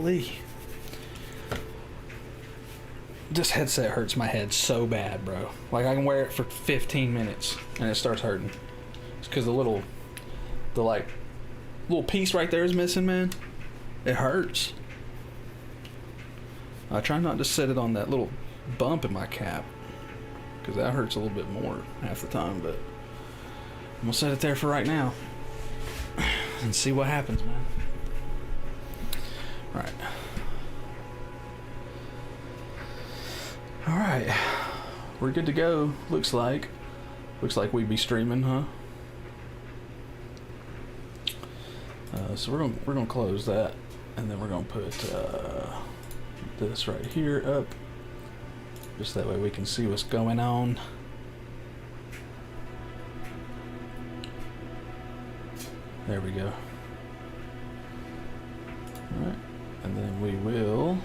Golly. This headset hurts my head so bad, bro. Like, I can wear it for 15 minutes and it starts hurting. It's because the little piece right there is missing, man. It hurts. I try not to set it on that little bump in my cap, because that hurts a little bit more half the time, but I'm gonna set it there for right now and see what happens, man. All right, we're good to go. Looks like we'd be streaming, huh? So we're gonna close that, and then we're gonna put this right here up, just that way we can see what's going on. There we go. All right, and then we will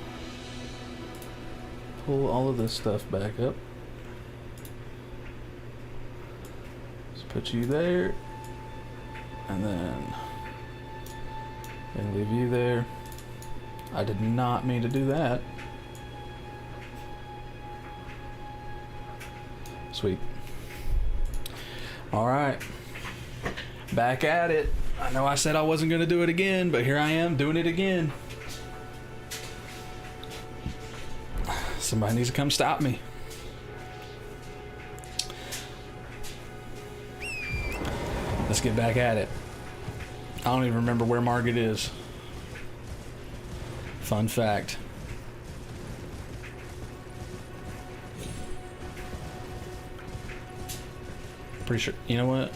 pull all of this stuff back up. Just put you there, and then leave you there. I did not mean to do that. Sweet. All right, back at it. I know I said I wasn't gonna do it again, but here I am doing it again. Somebody needs to come stop me. Let's get back at it. I don't even remember where Margot is. Fun fact. Pretty sure, you know what?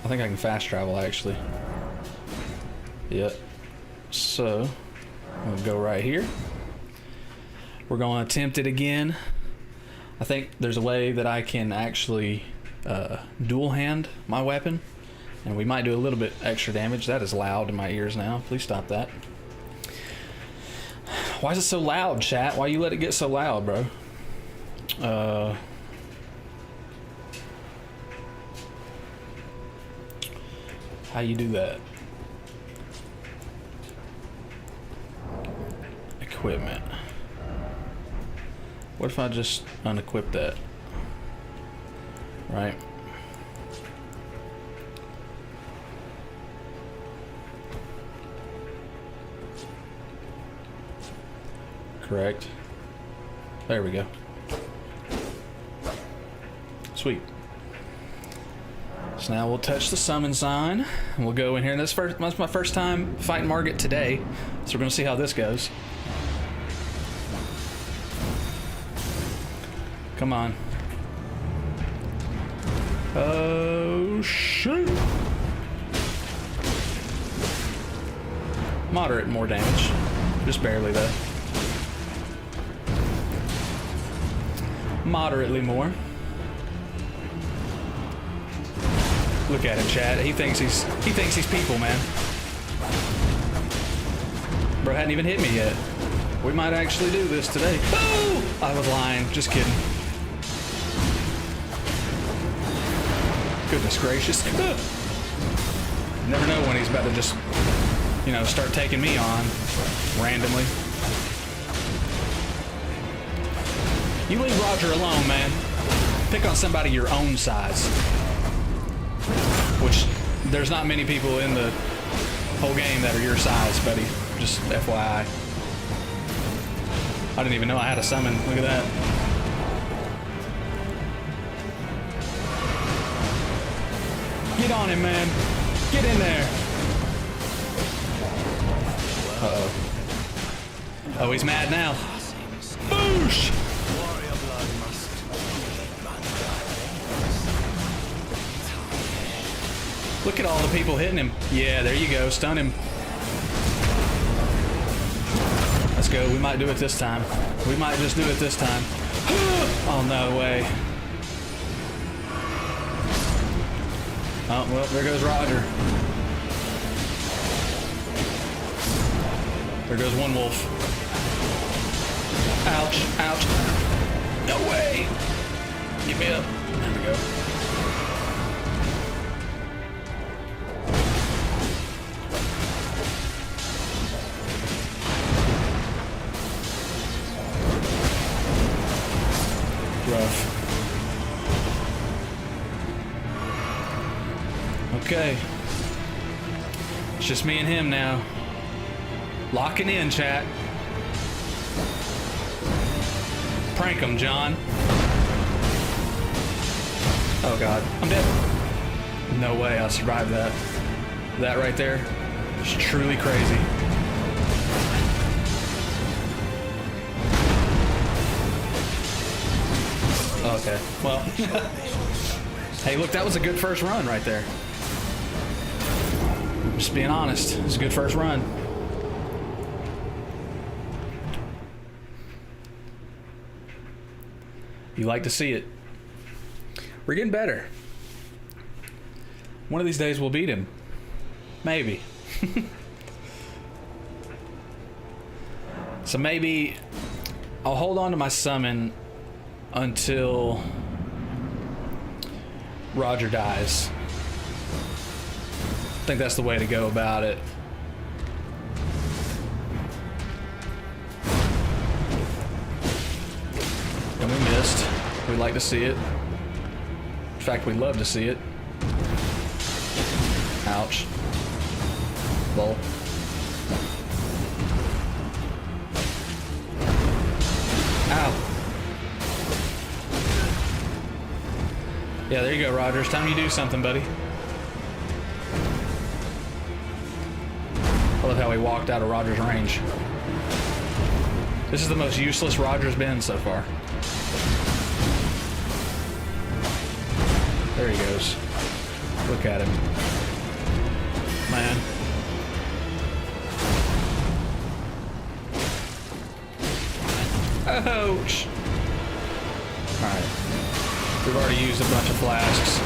I think I can fast travel actually. Yep. So, I'm gonna go right here. We're gonna attempt it again. I think there's a way that I can actually dual hand my weapon, and we might do a little bit extra damage. That is loud in my ears now. Please stop that. Why is it so loud, chat? Why you let it get so loud, bro? How you do that? Equipment. What if I just unequip that? Right? Correct. There we go. Sweet. So now we'll touch the summon sign, and we'll go in here. And that's my first time fighting Margot today, so we're gonna see how this goes. Come on. Oh, shoot. Moderate more damage. Just barely, though. Moderately more. Look at him, Chad. He thinks he's people, man. Bro hadn't even hit me yet. We might actually do this today. Oh! I was lying. Just kidding. Goodness gracious. Never know when he's about to just, you know, start taking me on randomly. You leave Roger alone, man. Pick on somebody your own size. Which, there's not many people in the whole game that are your size, buddy. Just FYI. I didn't even know I had a summon. Look at that. Get on him, man. Get in there. Uh-oh. Oh, he's mad now. Boosh! Look at all the people hitting him. Yeah, there you go. Stun him. Let's go. We might do it this time. We might just do it this time. Oh, no way. Oh, well, there goes Roger. There goes one wolf. Ouch, ouch. No way. Get me up. There we go. rough. Okay. It's just me and him now. Locking in, chat. Prank him, John. Oh god, I'm dead. No way I'll survive that. That right there is truly crazy. Okay, well. Hey, look, that was a good first run right there. Just being honest, it's a good first run. You like to see it. We're getting better. One of these days we'll beat him. Maybe. So maybe I'll hold on to my summon until Roger dies. I think that's the way to go about it. And we missed. We'd like to see it. In fact, we'd love to see it. Ouch. Lol. Ow. Yeah, there you go, Roger. It's time you do something, buddy. I love how he walked out of Roger's range. This is the most useless Roger's been so far. There he goes. Look at him. Man. Ouch! Alright. We've already used a bunch of flasks.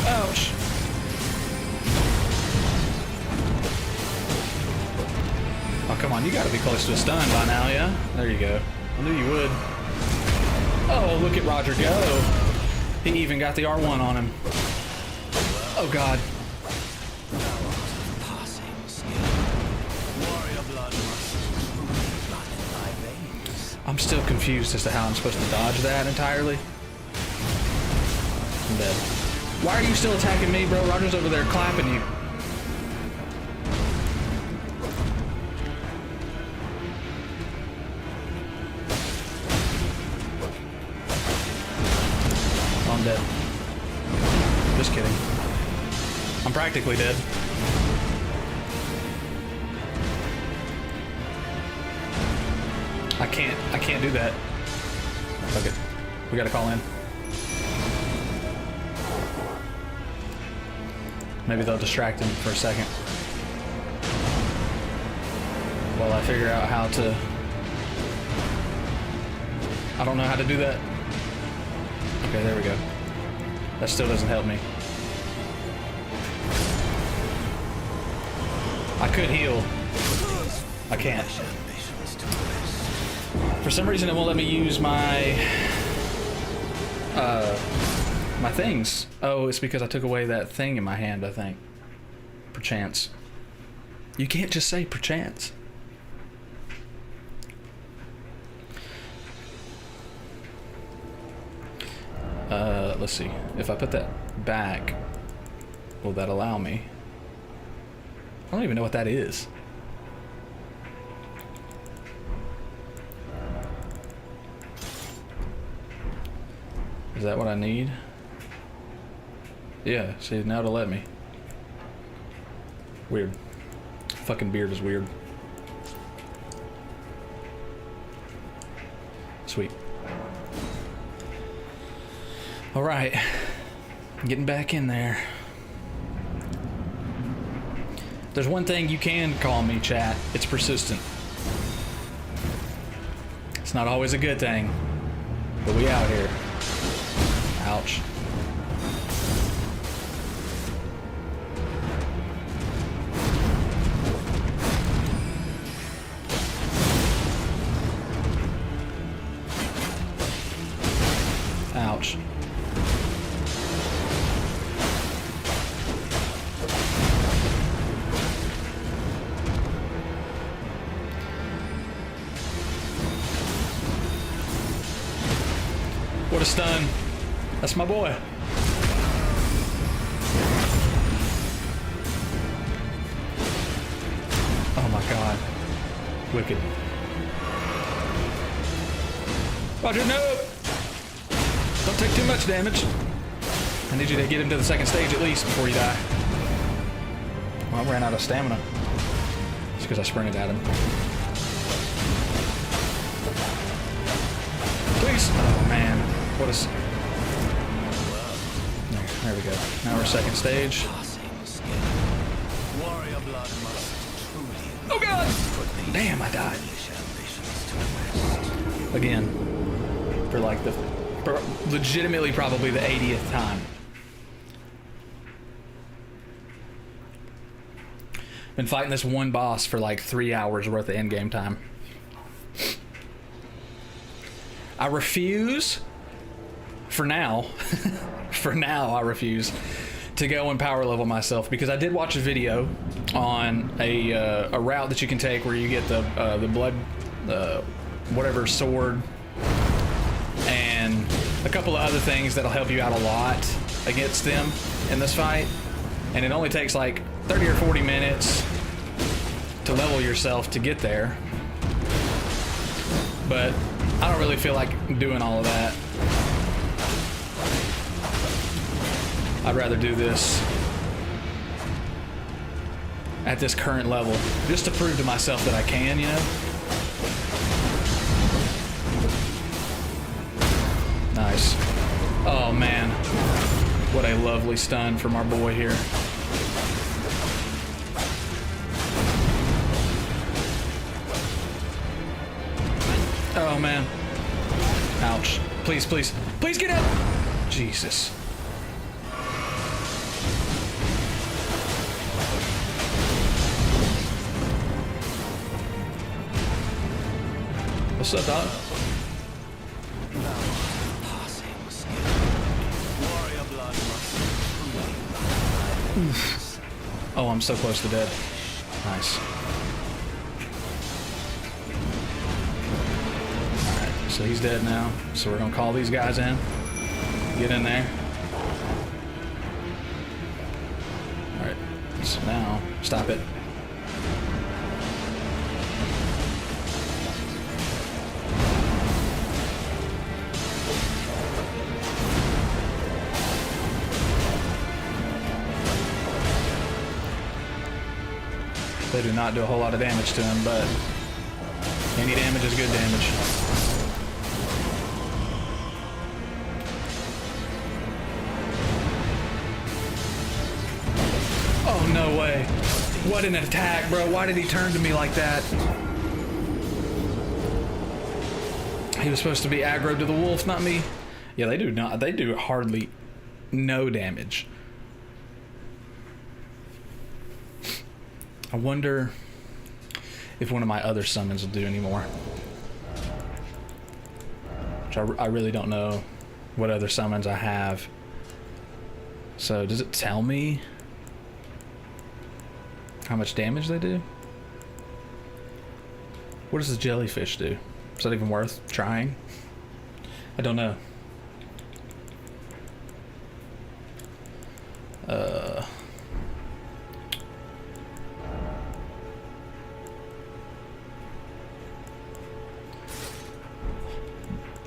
Ouch! Oh, come on, you gotta be close to a stun by now, yeah? There you go. I knew you would. Oh, look at Roger go. He even got the R1 on him. Oh, God. I'm still confused as to how I'm supposed to dodge that entirely. I'm dead. Why are you still attacking me, bro? Roger's over there clapping you. I'm dead. Just kidding. I'm practically dead. I can't do that. Fuck it. We gotta call in. Maybe they'll distract him for a second. While I figure out how to... I don't know how to do that. Okay, there we go. That still doesn't help me. I could heal. I can't. For some reason it won't let me use my my things. Oh, it's because I took away that thing in my hand, I think. Perchance. You can't just say perchance. Let's see. If I put that back, will that allow me? I don't even know what that is. Is that what I need? Yeah, see, now it'll let me. Weird. Fucking beard is weird. Sweet. Alright. Getting back in there. There's one thing you can call me, chat. It's persistent. It's not always a good thing, but we out here. Ouch. Ouch. stun. That's my boy. Oh my god. Wicked. Roger, no! Don't take too much damage. I need you to get him to the second stage at least before you die. Well, I ran out of stamina. It's because I sprinted at him. Please! Oh man. What is... There we go. Now we're second stage. Oh god! Damn, I died. Again. For like the... For legitimately probably the 80th time. Been fighting this one boss for like 3 hours worth of endgame time. I refuse, for now, for now I refuse to go and power level myself, because I did watch a video on a route that you can take where you get the blood, whatever sword, and a couple of other things that'll help you out a lot against them in this fight. And it only takes like 30 or 40 minutes to level yourself to get there. But I don't really feel like doing all of that. I'd rather do this at this current level, just to prove to myself that I can, you know? Nice. Oh man, what a lovely stun from our boy here. Oh man. Ouch. Please, please, please get out! Jesus. What's up, dog? Oh, I'm so close to dead. Nice. Alright, so he's dead now. So we're gonna call these guys in. Get in there. Alright, so now, stop it. They do not do a whole lot of damage to him, but any damage is good damage. Oh, no way. What an attack, bro. Why did he turn to me like that? He was supposed to be aggroed to the wolf, not me. Yeah, they do not. They do hardly no damage. I wonder if one of my other summons will do any more. Which I really don't know what other summons I have. So does it tell me how much damage they do? What does the jellyfish do? Is that even worth trying? I don't know.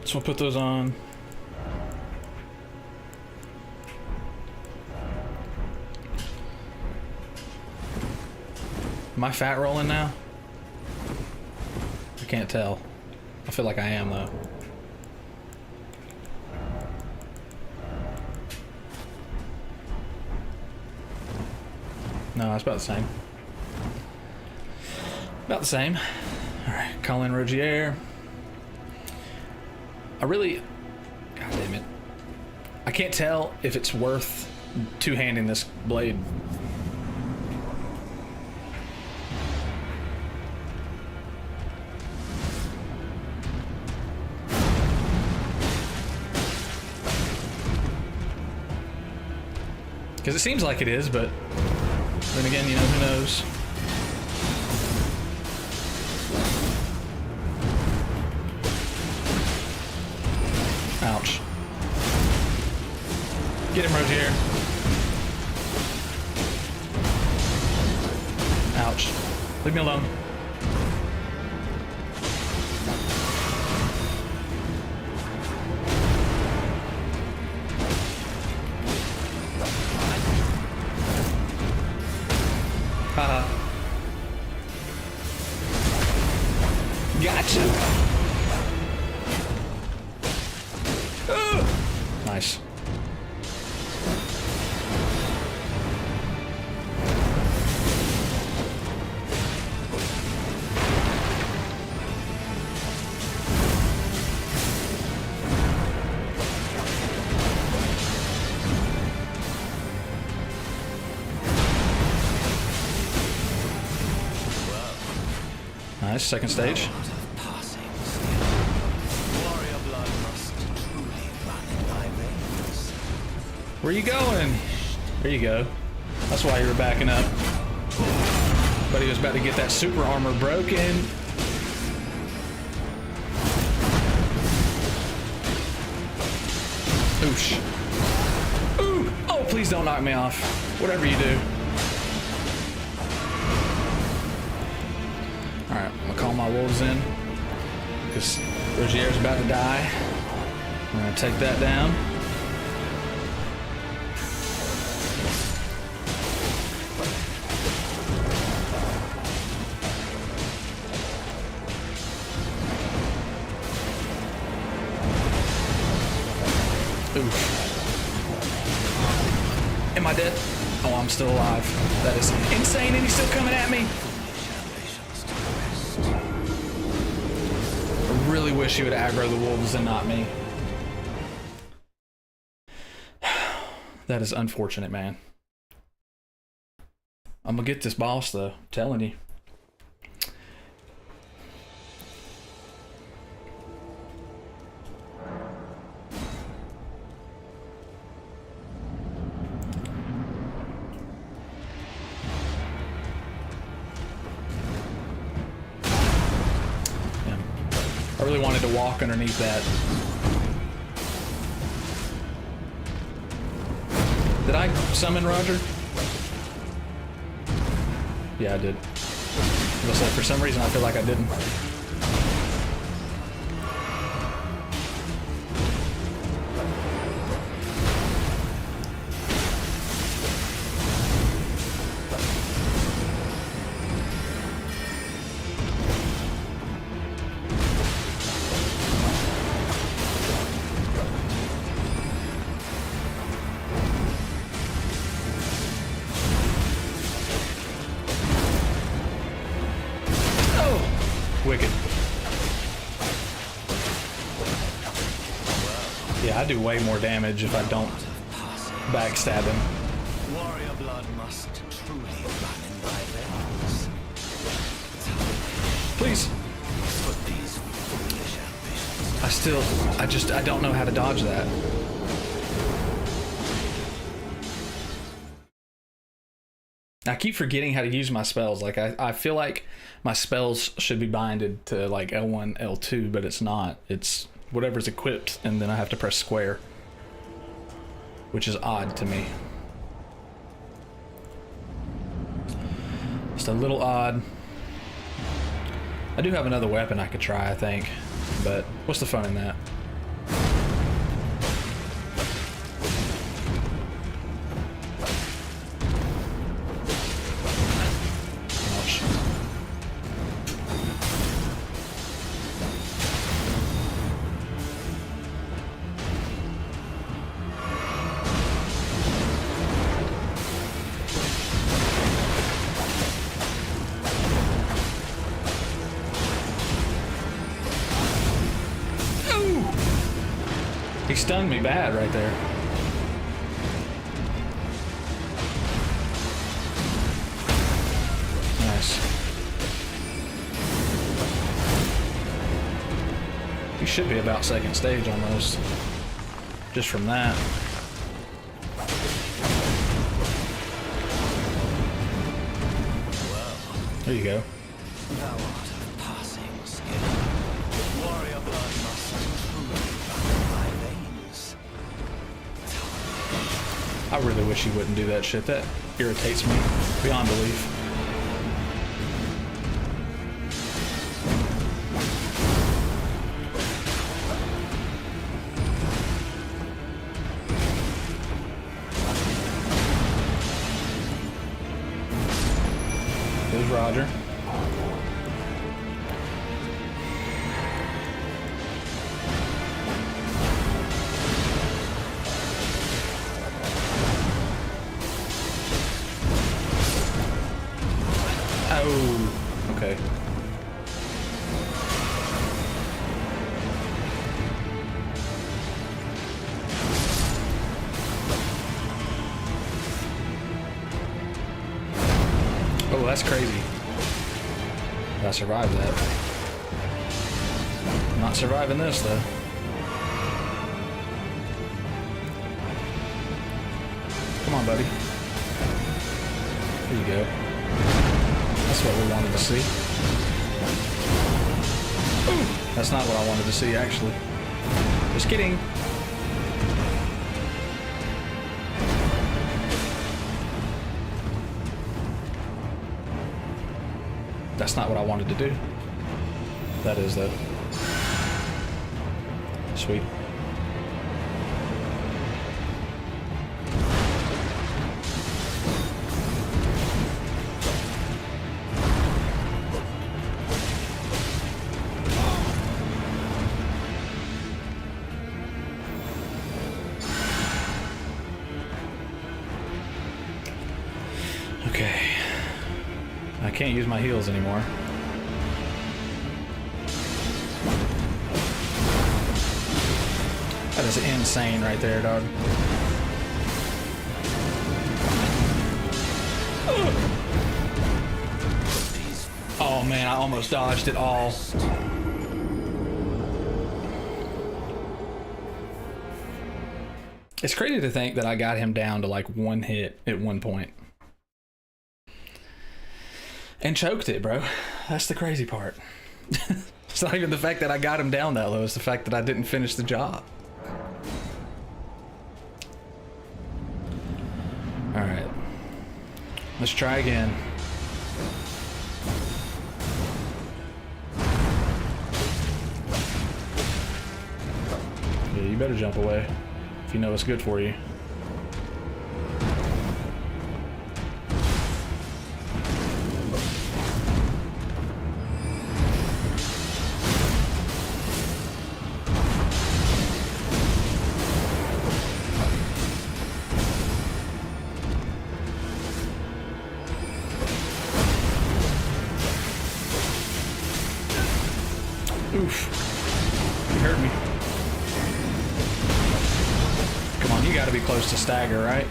So we'll put those on. Am I fat rolling now? I can't tell. I feel like I am though. No, it's about the same. About the same. Alright, Colin Rogier. I really... God damn it. I can't tell if it's worth two-handing this blade. Because it seems like it is, but then again, you know, who knows? Ouch. Get him, Rozier. Ouch. Leave me alone. Haha. Gotcha. Nice. Nice, second stage. Where you going? There you go. That's why you were backing up. But he was about to get that super armor broken. Oosh. Ooh! Oh, please don't knock me off. Whatever you do. Alright, I'm gonna call my wolves in. Because Rozier's about to die. I'm gonna take that down. Oof. Am I dead? Oh, I'm still alive. That is insane, and he's still coming at me. I really wish he would aggro the wolves and not me. That is unfortunate, man. I'm gonna get this boss, though. I'm telling you. I really wanted to walk underneath that. Did I summon Roger? Yeah, I did. I was like, for some reason I feel like I didn't. Wicked. Yeah, I do way more damage if I don't backstab him. Warrior blood must truly run in thy veins. Please. Put these foolish ambitions. I don't know how to dodge that. I keep forgetting how to use my spells. Like, I feel like my spells should be binded to, like, L1, L2, but it's not. It's whatever's equipped, and then I have to press square. Which is odd to me. Just a little odd. I do have another weapon I could try, I think. But what's the fun in that? He stunned me bad right there. Nice. He should be about second stage almost. Just from that. There you go. Thou art of passing skill. Warrior blood must truly run in thy veins. I really wish he wouldn't do that shit. That irritates me beyond belief. There's Roger. Oh, okay. Oh, that's crazy. I survived that. I'm not surviving this though. Come on, buddy. There you go. That's what we wanted to see. Ooh, that's not what I wanted to see, actually. Just kidding. That's not what I wanted to do. That is, though. Sweet. Okay. I can't use my heals anymore. That is insane right there, dog. Oh man, I almost dodged it all. It's crazy to think that I got him down to like one hit at one point. And choked it, bro. That's the crazy part. It's not even the fact that I got him down that low, it's the fact that I didn't finish the job. Alright. Let's try again. Yeah, you better jump away if you know what's good for you. Oof. You hurt me. Come on, you gotta be close to stagger, right?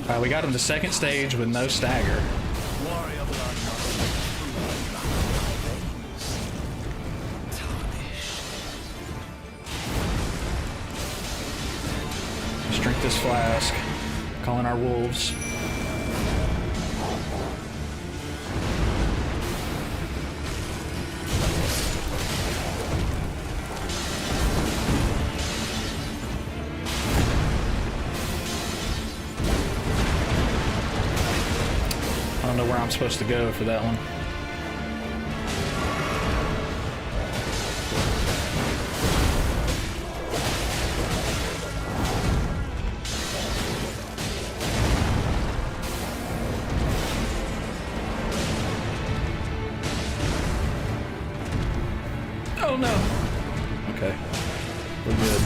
Alright, we got him to second stage with no stagger. Warrior blood Let's drink this flask. Calling our wolves. I don't know where I'm supposed to go for that one. Oh no. Okay. We're good.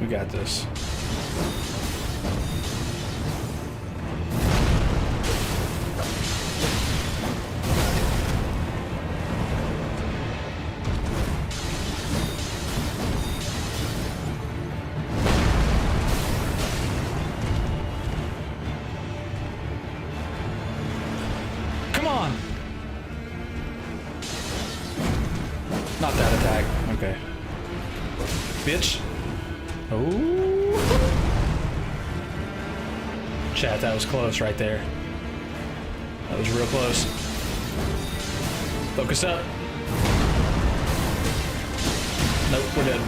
We got this. Come on! Not that attack. Okay. Bitch. Oh. Chat, that was close right there. That was real close. Focus up. Nope, we're dead.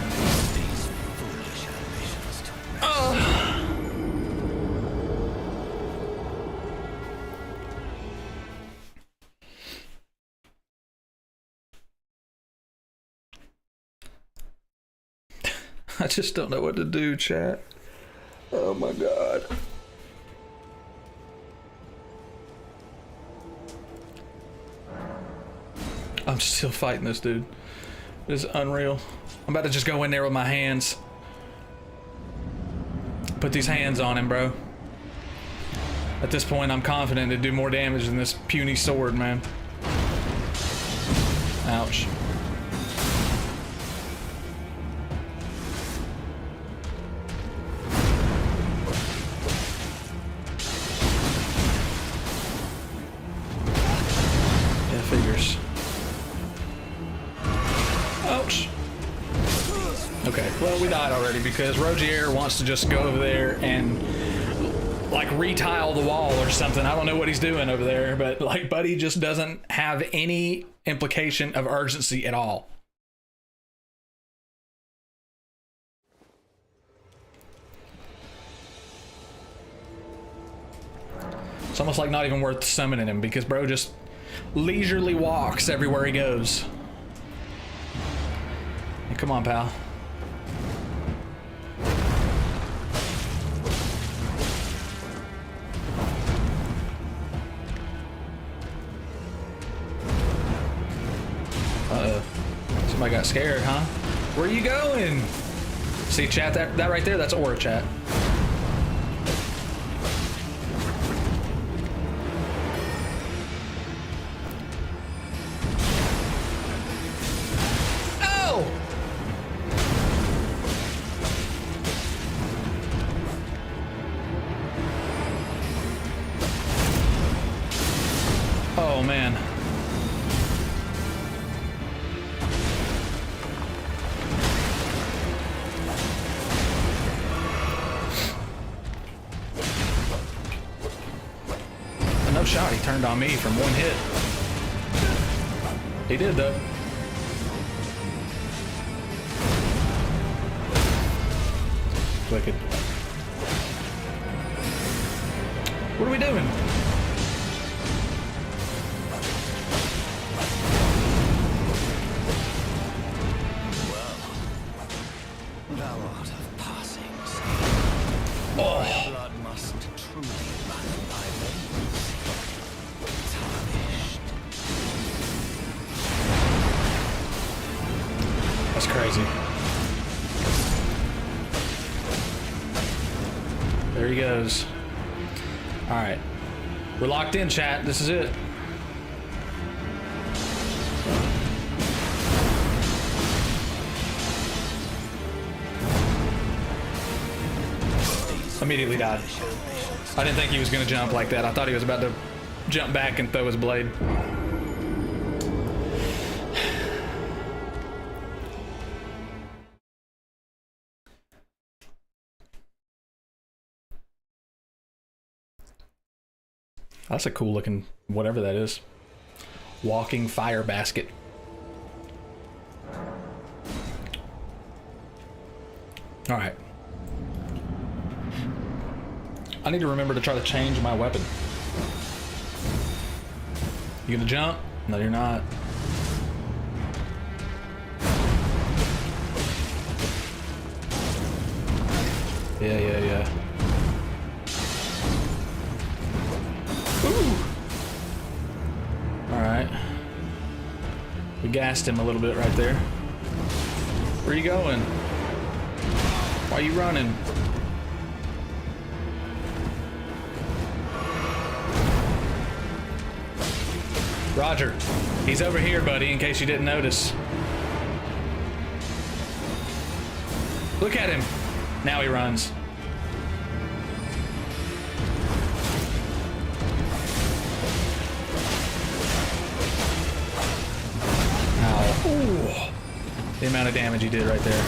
Oh. I just don't know what to do, chat. Oh my god. I'm still fighting this dude. This is unreal. I'm about to just go in there with my hands. Put these hands on him, bro. At this point, I'm confident to do more damage than this puny sword, man. Ouch. Figures. Ouch. Okay, well, we died already because Rogier wants to just go over there and like retile the wall or something. I don't know what he's doing over there, but like Buddy just doesn't have any implication of urgency at all. It's almost like not even worth summoning him because bro just leisurely walks everywhere he goes. Hey, come on, pal. Uh-oh. Somebody got scared, huh? Where are you going? See, chat, that right there, that's aura, chat. Oh man. No shot, he turned on me from one hit. He did though. Wicked. What are we doing? That's crazy. There he goes. All right. We're locked in, chat. This is it. Immediately died. I didn't think he was going to jump like that. I thought he was about to jump back and throw his blade. That's a cool looking whatever that is. Walking fire basket. All right. I need to remember to try to change my weapon. You gonna jump? No, you're not. Yeah. Ooh. All right. We gassed him a little bit right there. Where are you going? Why are you running? Roger, he's over here, buddy, in case you didn't notice. Look at him. Now he runs. Ow. Ooh. The amount of damage he did right there.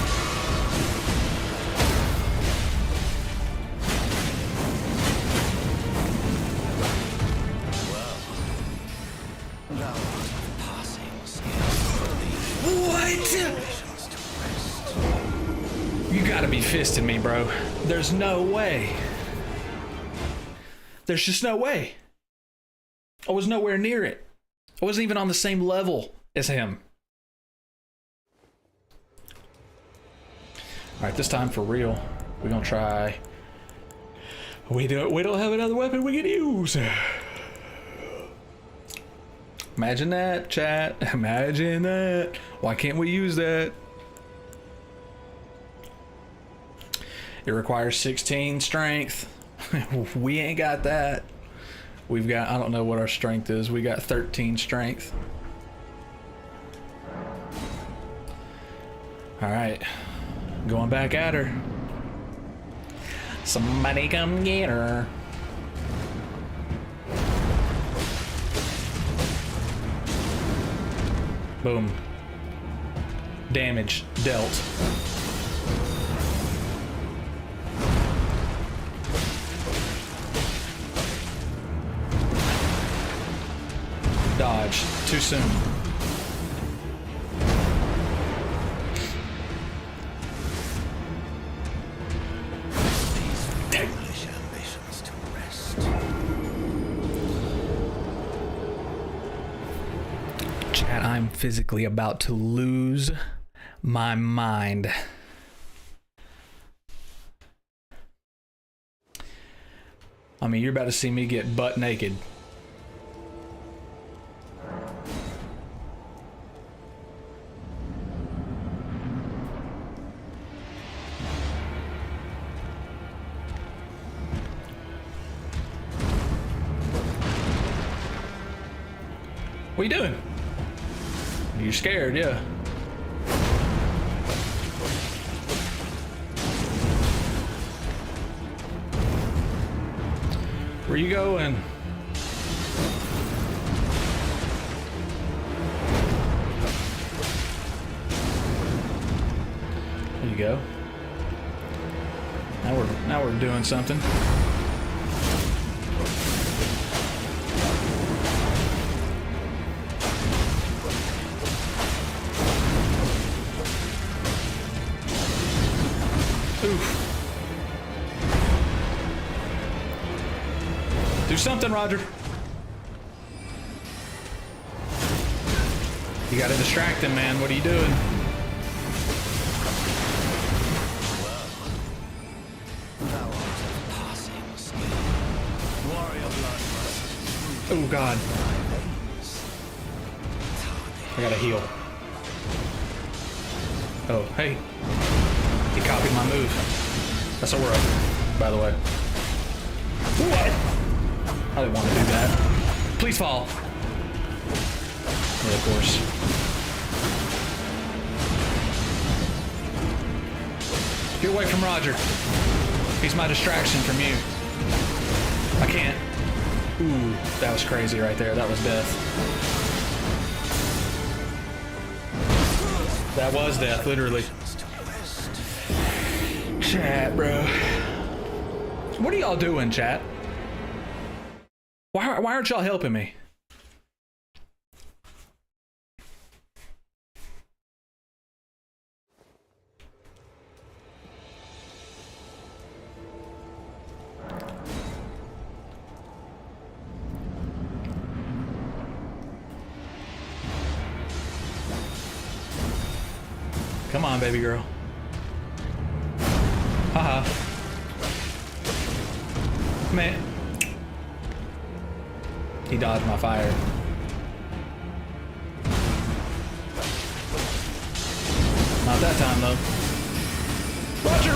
You gotta be fisting me, bro. There's no way. There's just no way. I was nowhere near it. I wasn't even on the same level as him. All right, this time for real. We're gonna try. We don't have another weapon we can use. Imagine that, chat. Imagine that. Why can't we use that? It requires 16 strength. We ain't got that. We've got, I don't know what our strength is. We got 13 strength. All right, going back at her. Somebody come get her. Boom. Damage dealt. Dodge. Too soon. Foolish ambitions to rest. Chat, I'm physically about to lose my mind. I mean, you're about to see me get butt naked. What are you doing? You're scared, yeah. Where you going? There you go. Now we're doing something. Oof. Do something, Roger. You gotta distract him, man. What are you doing? Thou art of passing skill. Warrior blood must Oh, God. thy veins. I gotta heal. Oh, hey. He copied my move. That's a we're up, by the way. What? I didn't want to do that. Please fall. Yeah, of course. Get away from Roger. He's my distraction from you. I can't. Ooh, that was crazy right there. That was death. That was death, literally. Chat, bro. What are y'all doing, chat? Why aren't y'all helping me? Come on, baby girl. Haha. Man. He dodged my fire. Not that time, though. Roger!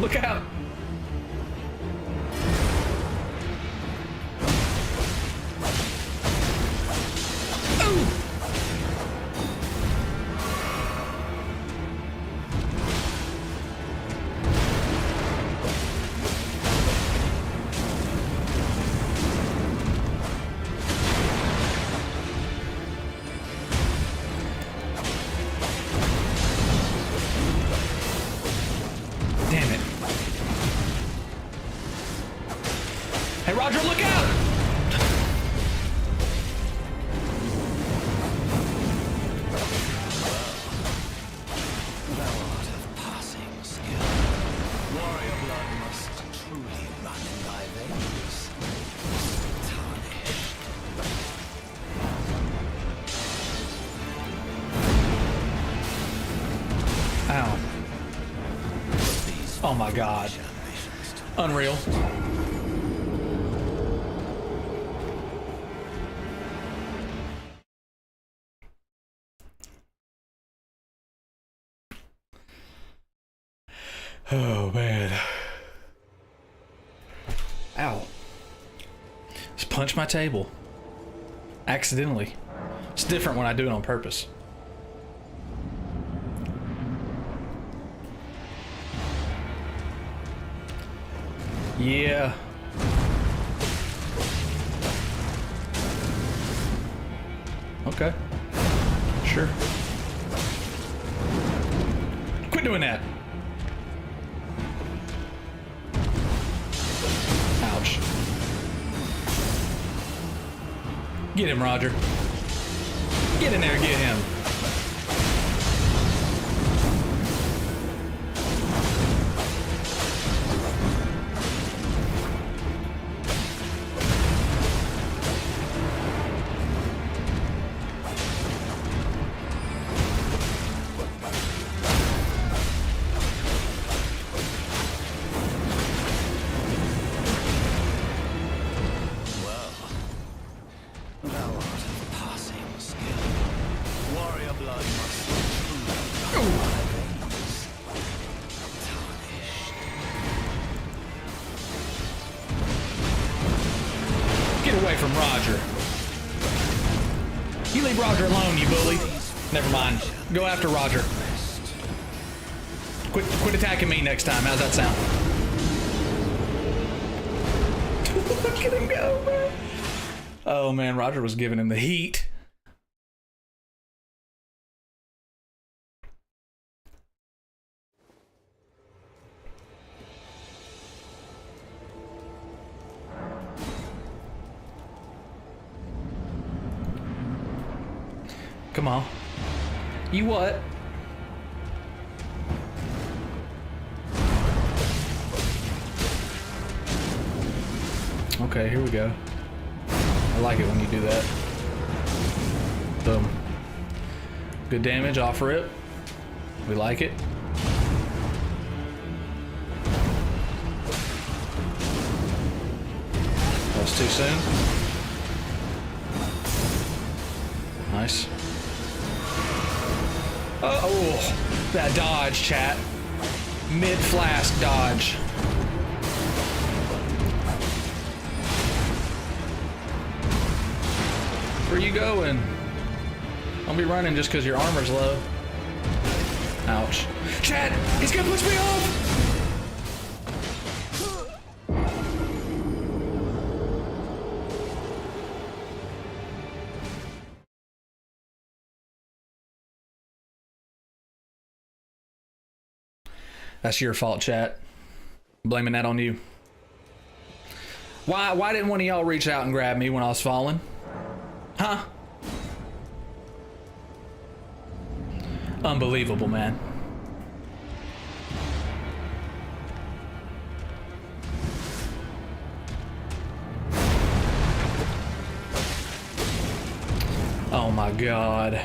Look out! Damn it. Hey, Roger, look out! Thou art of passing skill. Warrior blood must truly run in thy veins. Tarnished. Ow. Oh my god. Unreal. Oh man. Ow. Just punch my table. Accidentally. It's different when I do it on purpose. Yeah. Okay. Sure. Quit doing that. Ouch. Get him, Roger. Get in there, get him. Thou art of passing skill. Warrior blood must truly run in thy veins. Tarnished. Get away from Roger. You leave Roger alone, you bully. Never mind. Go after Roger. Quit attacking me next time. How's that sound? Look at him go, man. Oh man, Roger was giving him the heat. Come on. You what? Okay, here we go. I like it when you do that. Boom. Good damage, offer it. We like it. That was too soon. Nice. Oh, that dodge, chat. Mid-flask dodge. Where you going? Don't be running just because your armor's low. Ouch. Chat! He's gonna push me off! That's your fault, chat. Blaming that on you. Why didn't one of y'all reach out and grab me when I was falling? Huh? Unbelievable, man. Oh my god.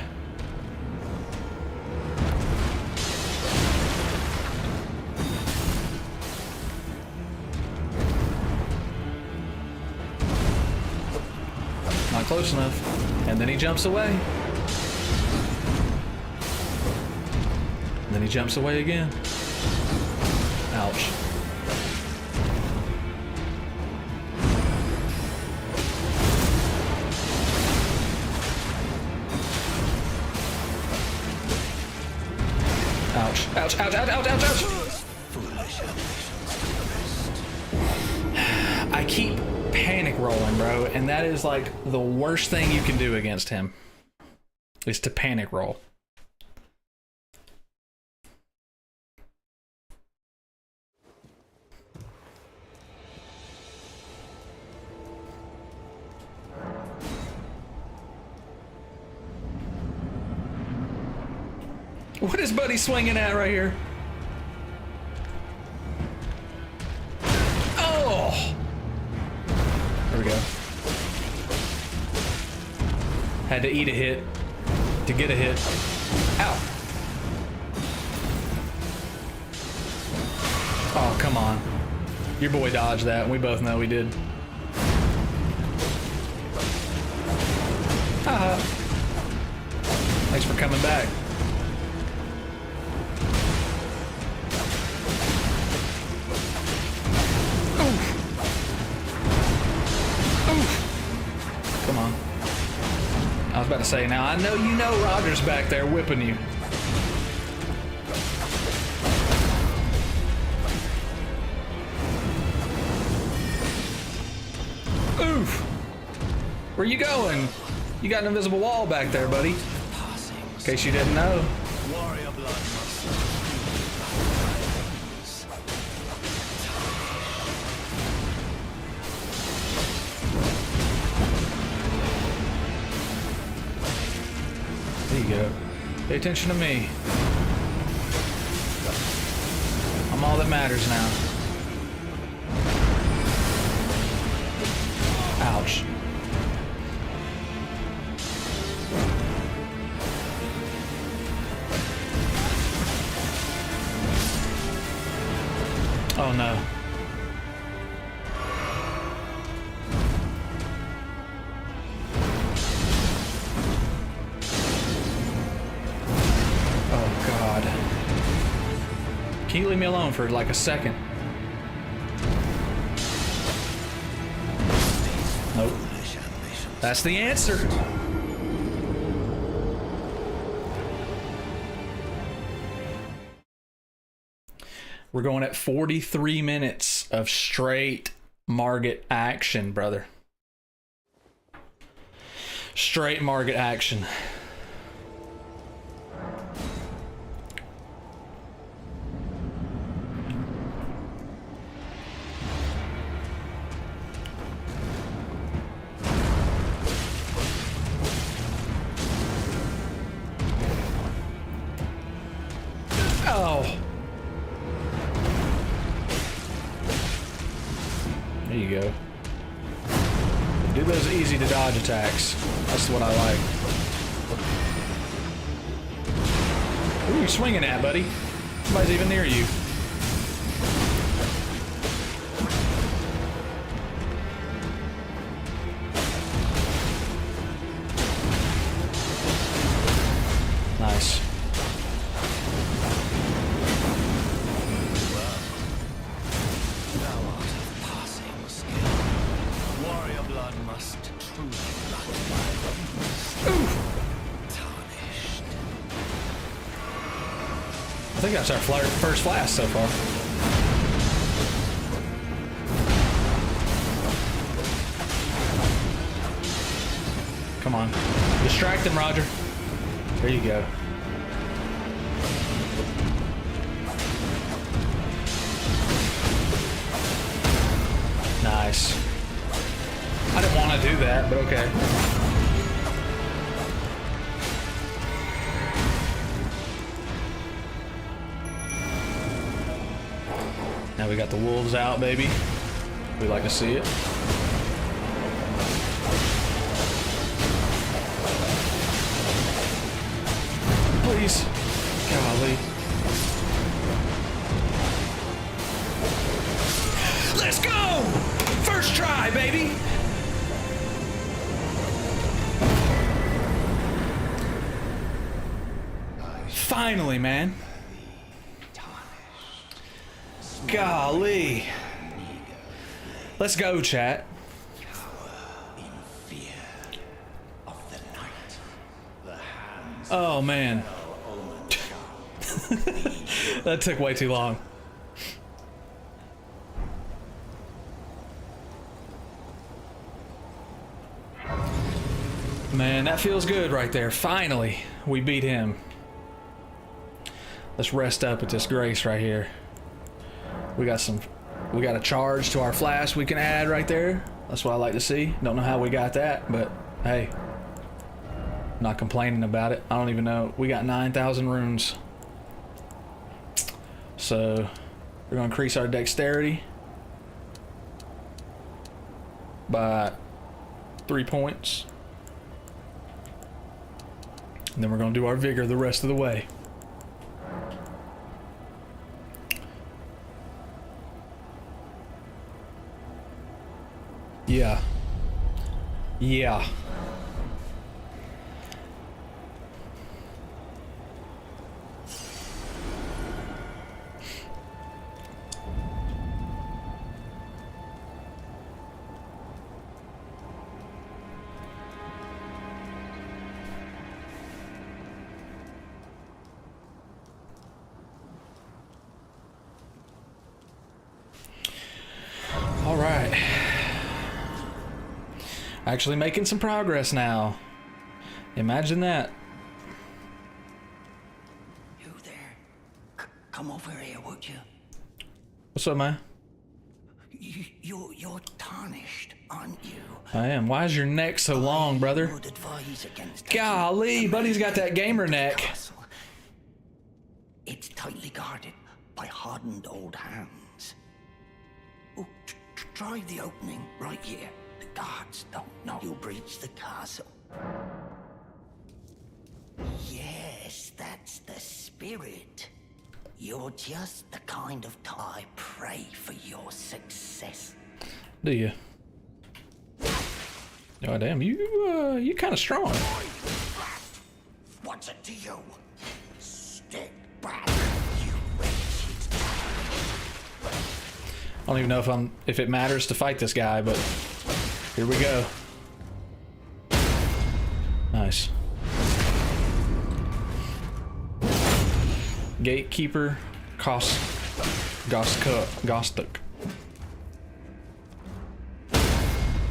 Not close enough. And then he jumps away. And then he jumps away again. Ouch. ouch, ouch, ouch, ouch, ouch. Foolish ambitions to rest. I keep panic rolling, bro, and that is like the worst thing you can do against him. Is to panic roll. What is Buddy swinging at right here? Oh! There we go. Had to eat a hit to get a hit. Ow! Oh, come on. Your boy dodged that, and we both know he did. Haha. Thanks for coming back. Come on. I was about to say, now I know you know Roger's back there whipping you. Oof! Where you going? You got an invisible wall back there, buddy. In case you didn't know. Warrior blood must There you go. Pay attention to me. I'm all that matters now. Ouch. Oh no. Oh God. Can you leave me alone for like a second? Nope. That's the answer. We're going at 43 minutes of straight Margot action, brother. Straight Margot action. Oh. There you go. Do those easy to dodge attacks. That's what I like. Who are you swinging at, buddy? Somebody's even near you. Nice. I think that's our first flash so far. Come on. Distract him, Roger. There you go. Nice. I didn't want to do that, but okay. Now we got the wolves out, baby. We like to see it. Please. Golly. Let's go! First try, baby! Finally, man. Golly. Let's go, chat. Oh, man. That took way too long. Man, that feels good right there. Finally, we beat him. Let's rest up at this grace right here. We got a charge to our flask we can add right there. That's what I like to see. Don't know how we got that, but hey, not complaining about it. I don't even know. We got 9,000 runes. So we're gonna increase our dexterity by 3 points. And then we're gonna do our vigor the rest of the way. Yeah. Yeah. All right. Actually making some progress now. Imagine that. You there? Come over here, would you? What's up, man? You're tarnished, aren't you? I am. Why is your neck so long, brother? Would advise against Golly, buddy's got that gamer neck. castle. It's tightly guarded by hardened old hands. Oh, try the opening right here. The guards don't know you breached the castle. Yes, that's the spirit. You're just the kind of I pray for your success. Do you? Oh damn, you kind of strong. What's it to you? Stick back, you wretched. I don't even know if it matters to fight this guy, but here we go. Nice. Gatekeeper, Gostuk.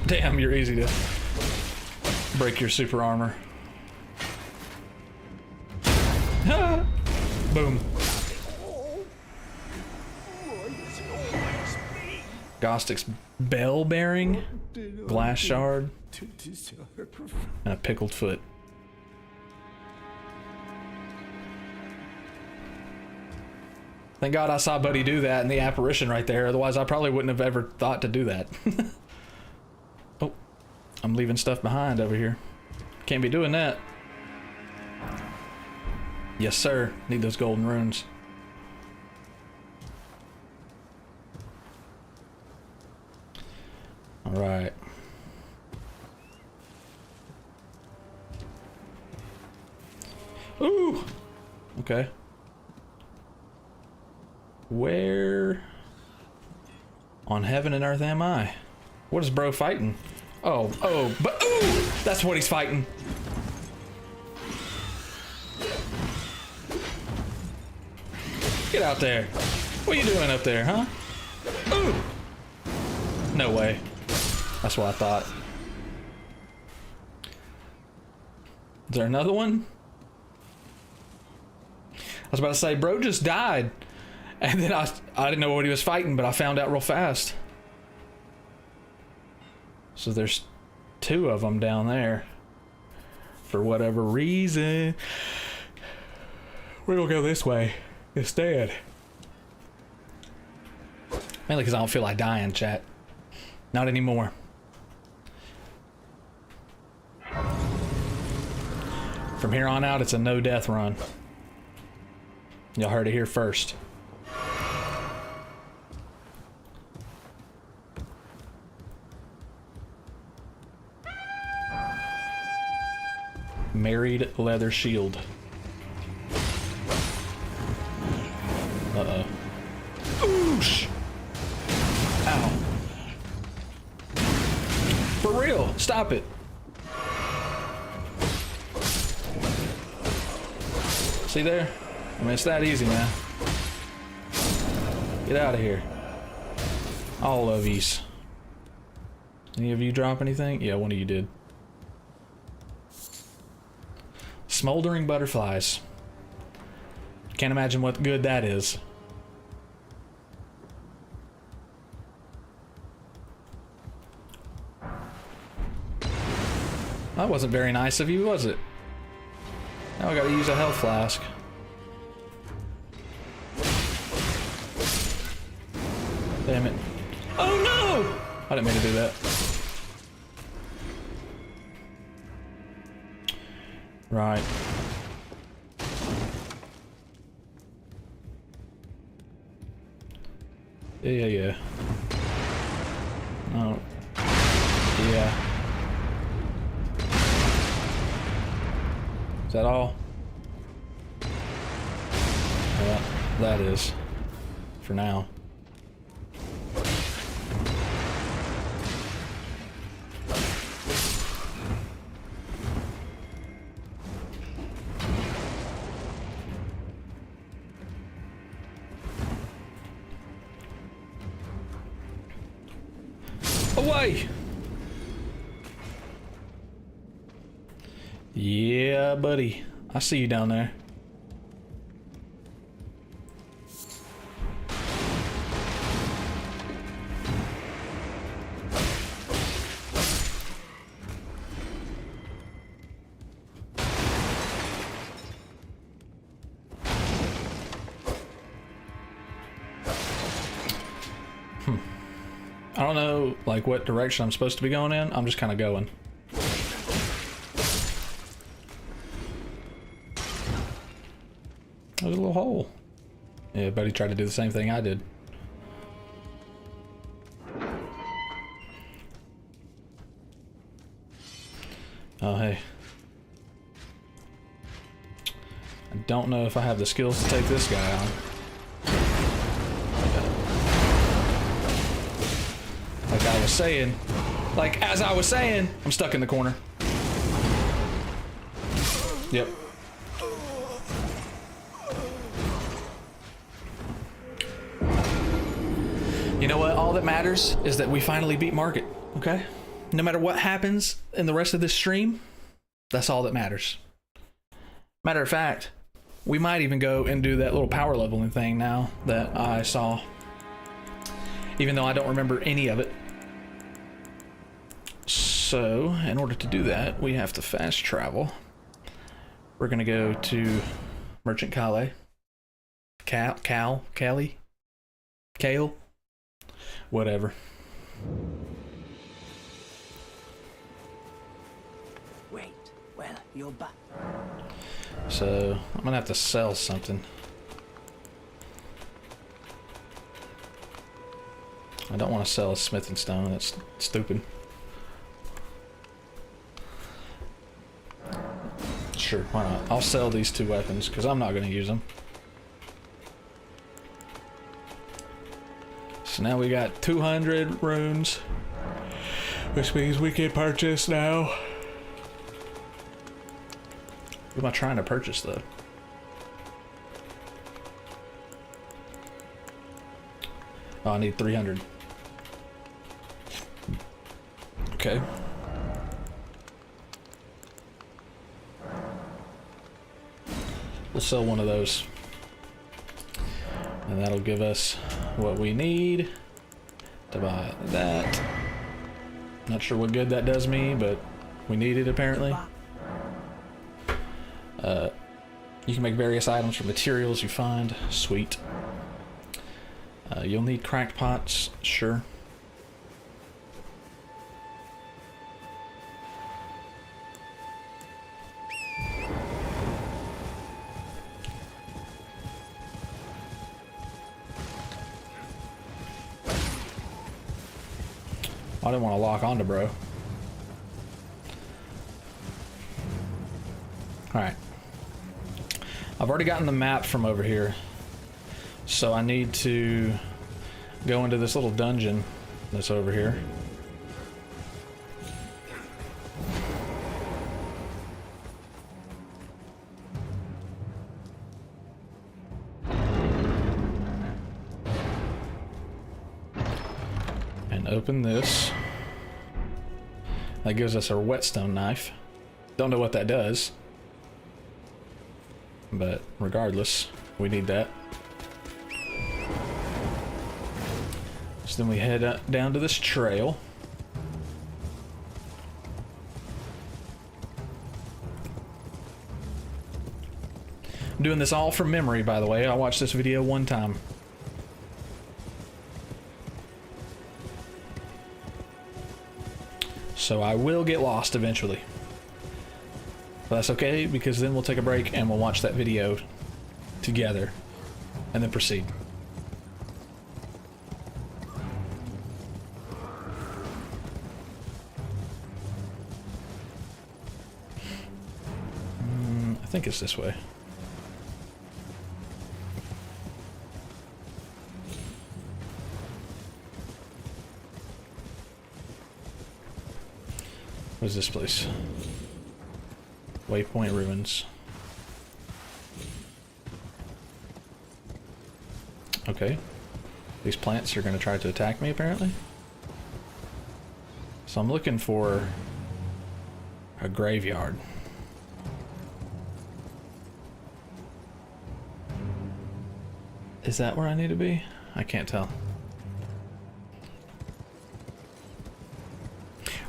Damn, you're easy to break your super armor. Boom. Gostuk's bell bearing, glass shard, and a pickled foot. Thank God I saw Buddy do that in the apparition right there. Otherwise, I probably wouldn't have ever thought to do that. Oh, I'm leaving stuff behind over here. Can't be doing that. Yes, sir. Need those golden runes. All right. Ooh. Okay. Where on heaven and earth am I? What is bro fighting? Oh, but ooh, that's what he's fighting. Get out there. What are you doing up there, huh? Ooh. No way. That's what I thought. Is there another one? I was about to say, bro just died. And then I didn't know what he was fighting, but I found out real fast. So there's two of them down there. For whatever reason. We're gonna go this way instead. Mainly because I don't feel like dying, chat. Not anymore. From here on out, it's a no-death run. Y'all heard it here first. Married leather shield. Uh-oh. Oosh! Ow. For real, stop it. See there? I mean, it's that easy, man. Get out of here. All of these. Any of you drop anything? Yeah, one of you did. Smoldering butterflies. Can't imagine what good that is. That wasn't very nice of you, was it? Now I gotta use a health flask. Damn it. Oh no! I didn't mean to do that. Right. Yeah. Oh. Yeah. Is that all? Yeah, that is. For now. Away! Yeah, buddy. I see you down there. I don't know, like, what direction I'm supposed to be going in. I'm just kind of going. There's a little hole. Yeah, buddy tried to do the same thing I did. Oh, hey. I don't know if I have the skills to take this guy on. Like I was saying, as I was saying, I'm stuck in the corner. Yep. You know what? All that matters is that we finally beat Margot, okay? No matter what happens in the rest of this stream, that's all that matters. Matter of fact, we might even go and do that little power leveling thing now that I saw. Even though I don't remember any of it. So, in order to do that, we have to fast travel. We're gonna go to Merchant Calais. Callie? Kale? Whatever. Wait, well, you're back. So, I'm gonna have to sell something. I don't want to sell a smithing stone, that's stupid. Sure, why not? I'll sell these two weapons, because I'm not going to use them. So now we got 200 runes, which means we can purchase now. What am I trying to purchase, though? Oh, I need 300. Okay. We'll sell one of those. And that'll give us what we need to buy that. Not sure what good that does me, but we need it apparently. You can make various items from materials you find. Sweet. You'll need cracked pots, sure. I didn't want to lock onto bro. Alright. I've already gotten the map from over here. So I need to go into this little dungeon that's over here. open this. That gives us our whetstone knife. Don't know what that does, but regardless, we need that. So then we head down to this trail. I'm doing this all from memory, by the way. I watched this video one time. So I will get lost eventually. But that's okay, because then we'll take a break and we'll watch that video together and then proceed. I think it's this way. What is this place? Waypoint Ruins. Okay. These plants are going to try to attack me, apparently. So I'm looking for a graveyard. Is that where I need to be? I can't tell.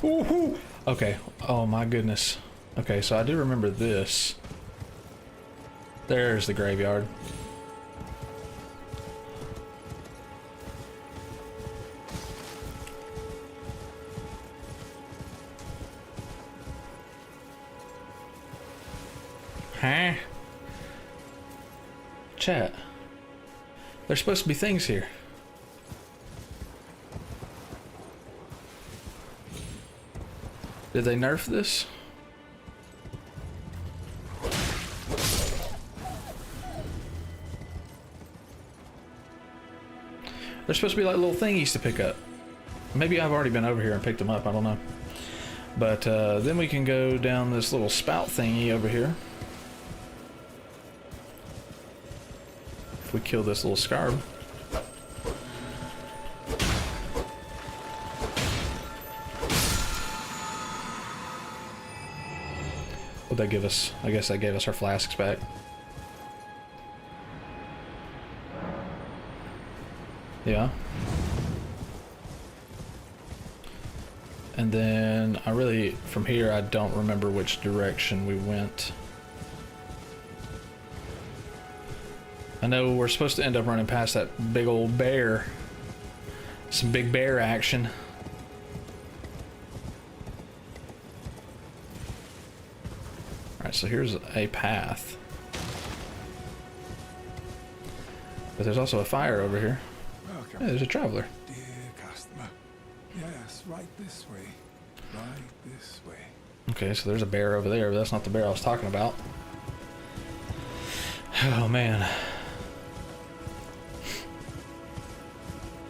Woohoo! Okay. Oh my goodness. Okay, so I do remember this. There's the graveyard. Huh? Chat. There's supposed to be things here. Did they nerf this? There's supposed to be like little thingies to pick up. Maybe I've already been over here and picked them up, I don't know. But then we can go down this little spout thingy over here. If we kill this little scarab. What'd that give us? I guess that gave us our flasks back. Yeah. And then I really, from here, I don't remember which direction we went. I know we're supposed to end up running past that big old bear. Some big bear action. Alright, so here's a path. But there's also a fire over here. Welcome. Yeah, there's a traveler. Dear customer. Yes, right this way. Right this way. Okay, so there's a bear over there, but that's not the bear I was talking about. Oh man.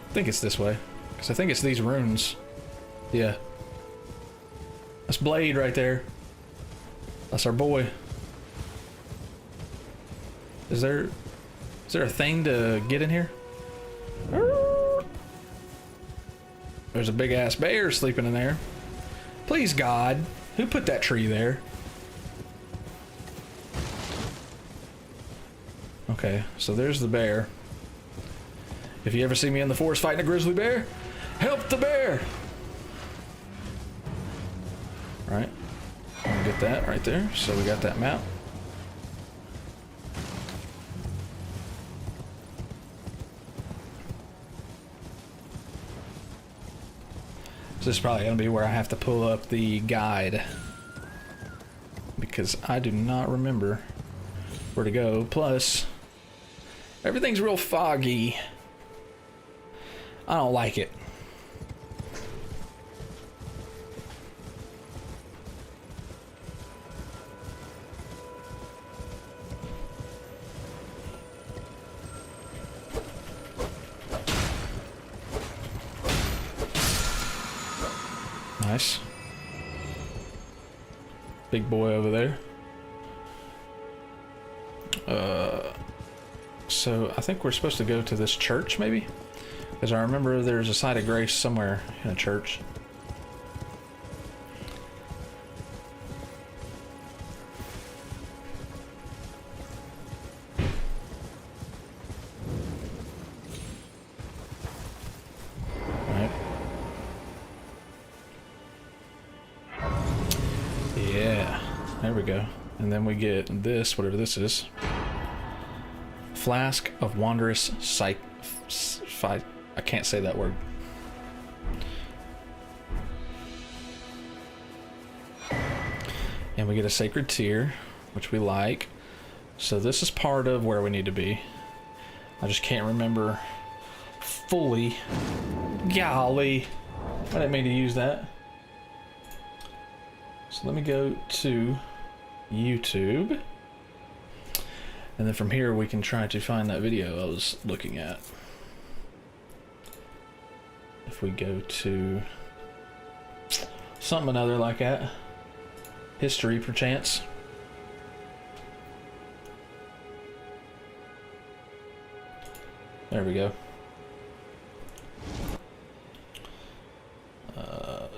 I think it's this way. Because I think it's these runes. Yeah. That's Blade right there. That's our boy. Is there a thing to get in here? There's a big ass bear sleeping in there. Please God, who put that tree there? Okay, so there's the bear. If you ever see me in the forest fighting a grizzly bear, help the bear! Right, I'll get that right there. So we got that map. So this is probably going to be where I have to pull up the guide, because I do not remember where to go. Plus, everything's real foggy. I don't like it. Nice. Big boy over there. So I think we're supposed to go to this church, maybe? Because I remember there's a site of grace somewhere in a church. Right. Yeah. There we go. And then we get this, whatever this is. Flask of Wondrous I can't say that word. And we get a Sacred Tear, which we like. So this is part of where we need to be. I just can't remember fully. Golly. I didn't mean to use that. So let me go to YouTube. And then from here we can try to find that video I was looking at. If we go to something another like that. History, perchance. There we go.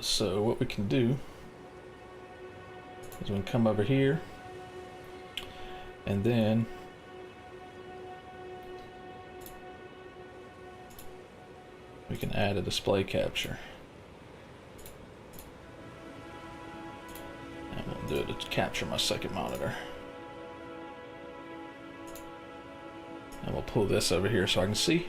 So what we can do is we can come over here and then we can add a display capture. And we'll do it to capture my second monitor. And we'll pull this over here so I can see.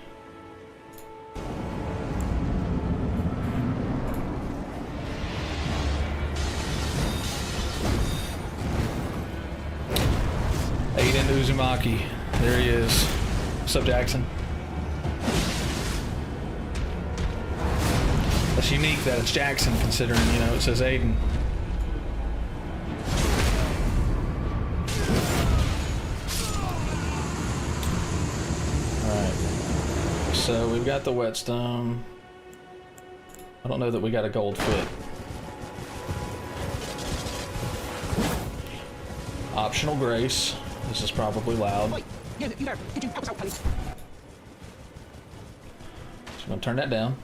Aiden Uzumaki. There he is. What's up, Jackson? That's unique that it's Jackson, considering, you know, it says Aiden. Alright. So we've got the whetstone. I don't know that we got a gold foot. Optional grace. This is probably loud. So I'm gonna turn that down.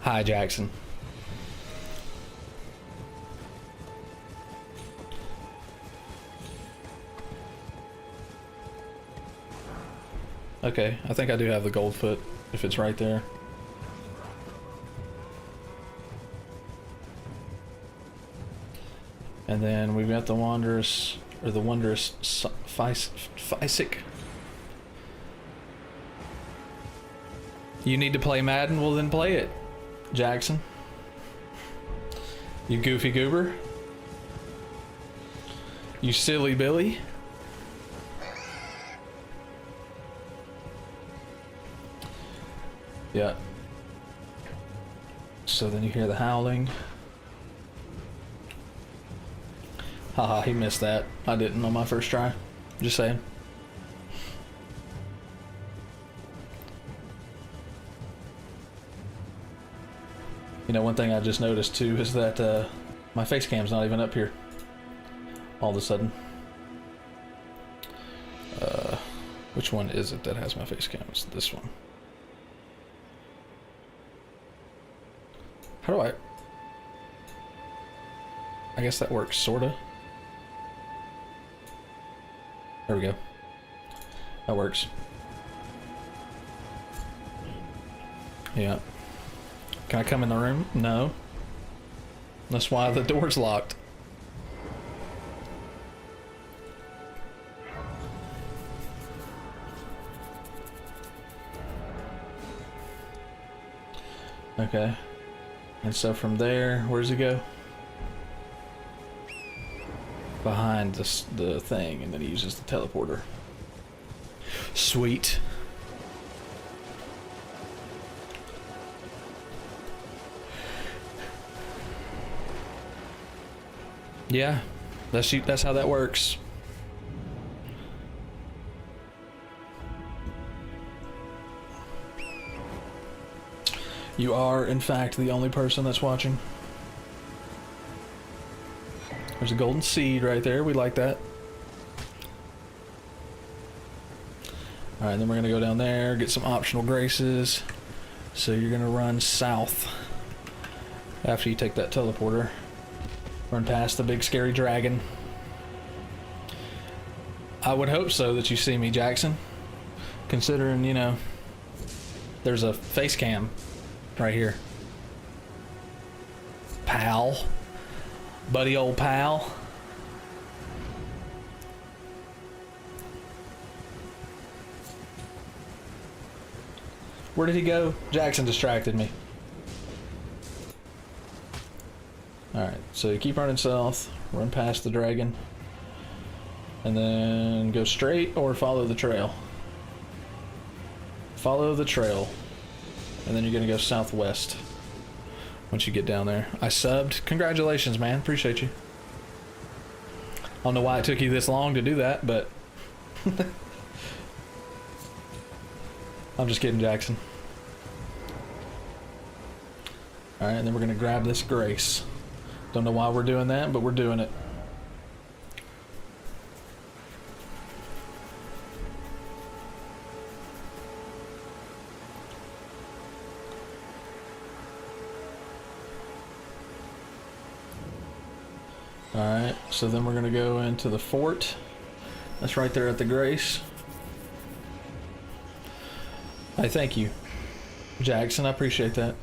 Hi, Jackson. Okay, I think I do have the gold foot, if it's right there. And then we've got the Wondrous Fysic. You need to play Madden? Well, then play it, Jackson. You goofy goober. You silly Billy. Yeah. So then you hear the howling. Haha, he missed that. I didn't on my first try. Just saying. You know, one thing I just noticed too is that my face cam's not even up here. All of a sudden. Which one is it that has my face cam? It's this one. How do I guess that works, sorta. There we go. That works. Yeah. Can I come in the room? No. That's why the door's locked. Okay. And so from there, where does he go? Behind the thing, and then he uses the teleporter. Sweet. Yeah, that's how that works. You are, in fact, the only person that's watching. There's a golden seed right there. We like that. Alright, then we're gonna go down there, get some optional graces. So you're gonna run south after you take that teleporter. Run past the big scary dragon. I would hope so that you see me, Jackson. Considering, you know, there's a face cam right here. Pal. Buddy old pal. Where did he go? Jackson distracted me. Alright, so you keep running south, run past the dragon, and then go straight or follow the trail. Follow the trail, and then you're gonna go southwest once you get down there. I subbed. Congratulations, man. Appreciate you. I don't know why it took you this long to do that, but I'm just kidding, Jackson. Alright, and then we're gonna grab this grace. Don't know why we're doing that, but we're doing it. Alright, so then we're gonna go into the fort. That's right there at the grace. Hey, thank you, Jackson. I appreciate that.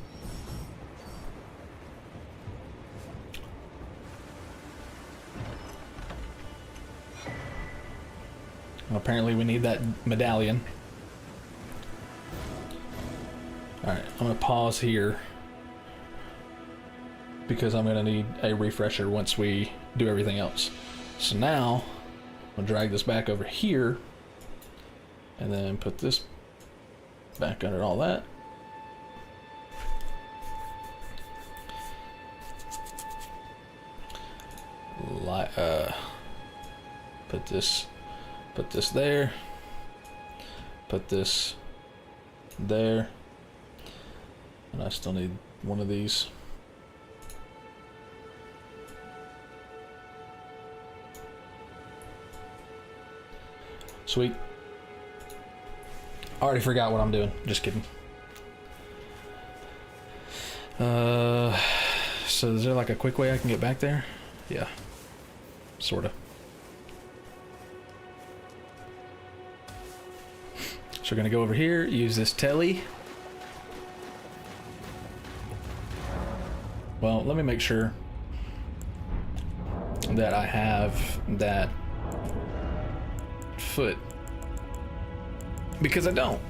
Apparently we need that medallion. Alright, I'm gonna pause here because I'm gonna need a refresher once we do everything else. So now I'm gonna drag this back over here and then put this back under all that. Put this there. Put this there. And I still need one of these. Sweet. I already forgot what I'm doing. Just kidding. So is there like a quick way I can get back there? Yeah. Sorta. So we're gonna go over here, use this telly. Well, let me make sure that I have that foot, because I don't,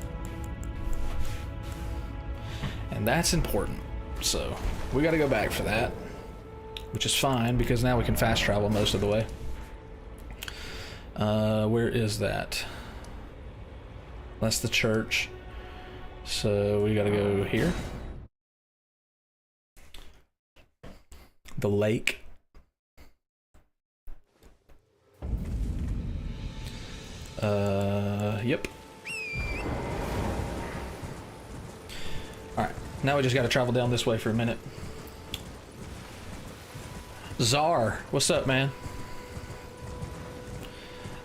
and that's important. So we got to go back for that, which is fine because now we can fast travel most of the way. Where is that? That's the church. So we got to go here. The lake. Yep. Alright, now we just gotta travel down this way for a minute. Czar, what's up, man?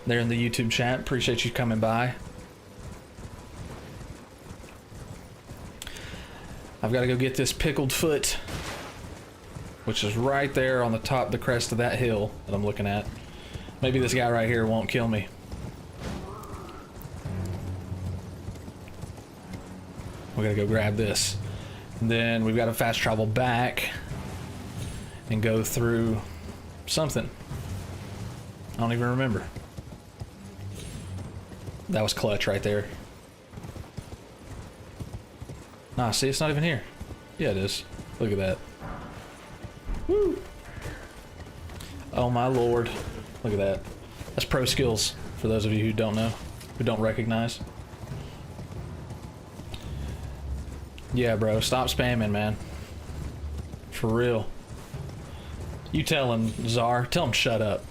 There in the YouTube chat, appreciate you coming by. I've gotta go get this pickled foot, which is right there on the top, the crest of that hill that I'm looking at. Maybe this guy right here won't kill me. We gotta go grab this. And then we've got to fast travel back and go through something. I don't even remember. That was clutch right there. Nah, see, it's not even here. Yeah, it is. Look at that. Woo! Oh my lord. Look at that. That's pro skills for those of you who don't know, who don't recognize. Yeah, bro, stop spamming, man. For real. You tell him, Czar. Tell him shut up.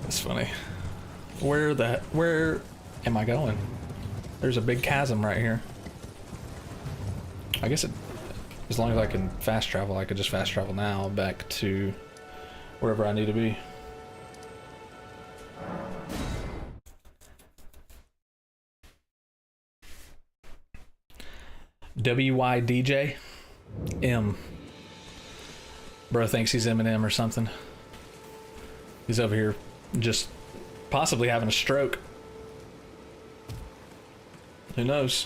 That's funny. Where am I going? There's a big chasm right here. I guess it As long as I can fast travel, I could just fast travel now back to wherever I need to be. WYDJ M. Bro thinks he's Eminem or something. He's over here just possibly having a stroke. Who knows?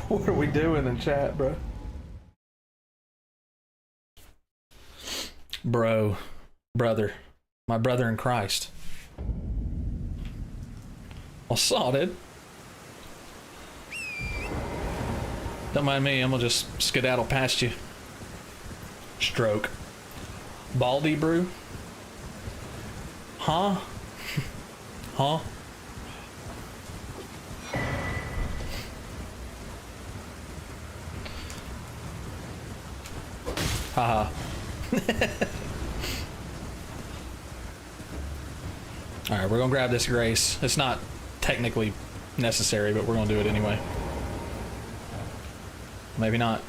What are we doing in chat, bro? Bro. Brother. My brother in Christ. Well, saw it. Don't mind me, I'm gonna just skedaddle past you. Stroke. Baldy brew? Huh? Huh? Haha. Alright, we're gonna grab this Grace. It's not technically necessary, but we're gonna do it anyway. Maybe not.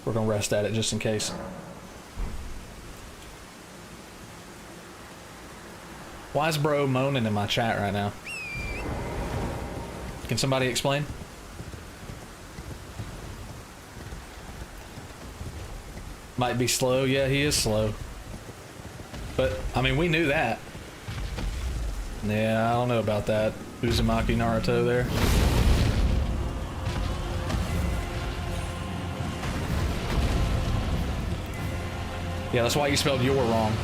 We're gonna rest at it just in case. Why is bro moaning in my chat right now? Can somebody explain? Might be slow. Yeah, he is slow. But, I mean, we knew that. Yeah, I don't know about that. Uzumaki Naruto there. Yeah, that's why you spelled your wrong.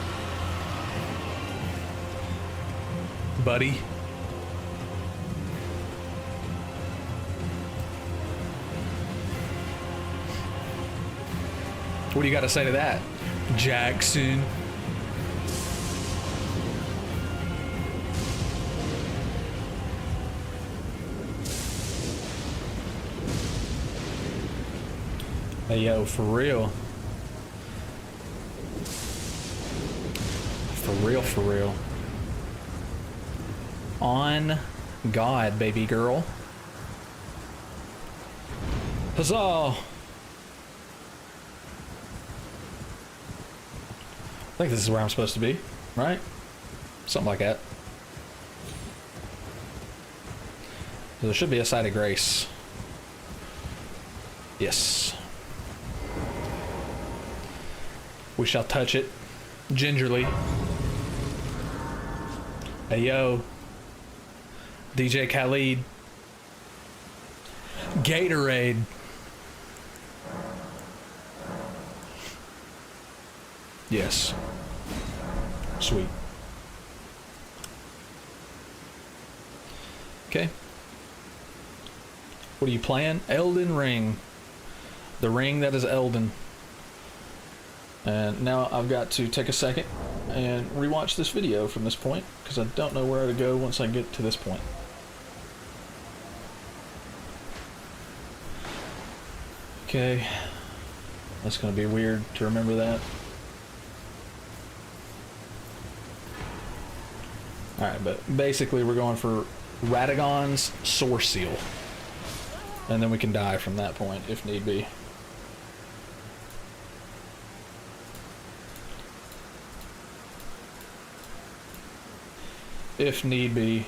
Buddy. What do you got to say to that, Jackson? Hey, yo, for real. For real, for real. On God, baby girl. Huzzah! I think this is where I'm supposed to be, right? Something like that. So there should be a site of grace. Yes. We shall touch it gingerly. Hey yo, DJ Khalid. Gatorade. Yes. Sweet. Okay. What are you playing? Elden Ring. The ring that is Elden. And now I've got to take a second and rewatch this video from this point, because I don't know where to go once I get to this point. Okay. That's going to be weird to remember that. Alright, but basically we're going for Radagon's Source Seal. And then we can die from that point if need be. If need be.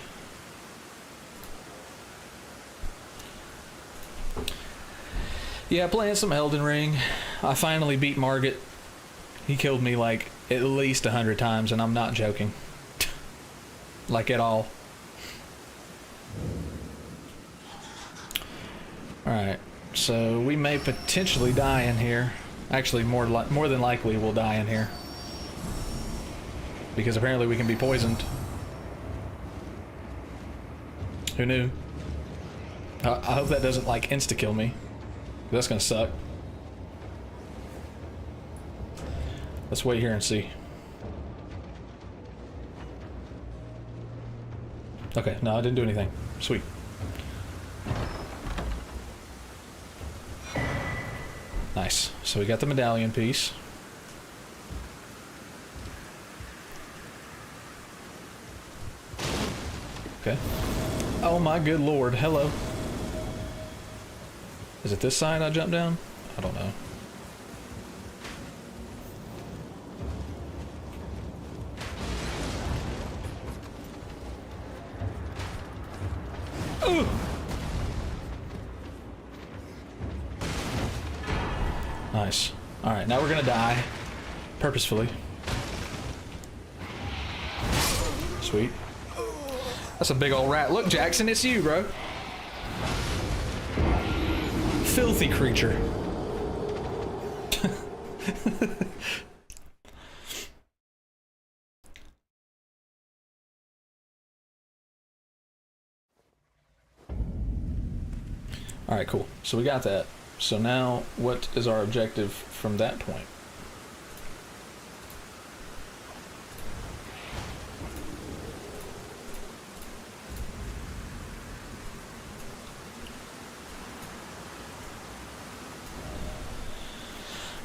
Yeah, playing some Elden Ring. I finally beat Margot. He killed me like at least 100 times, and I'm not joking. Like at all. Alright, so we may potentially die in here. Actually, more than likely we'll die in here. Because apparently we can be poisoned. Who knew? I hope that doesn't like insta-kill me. That's gonna suck. Let's wait here and see. Okay, no, I didn't do anything. Sweet. Nice. So we got the medallion piece. Okay. Oh my good lord. Hello. Is it this side I jump down? I don't know. Ooh. Nice. Alright, now we're gonna die. Purposefully. Sweet. That's a big old rat. Look, Jackson, it's you, bro. Filthy creature. Alright, cool. So we got that. So now, what is our objective from that point?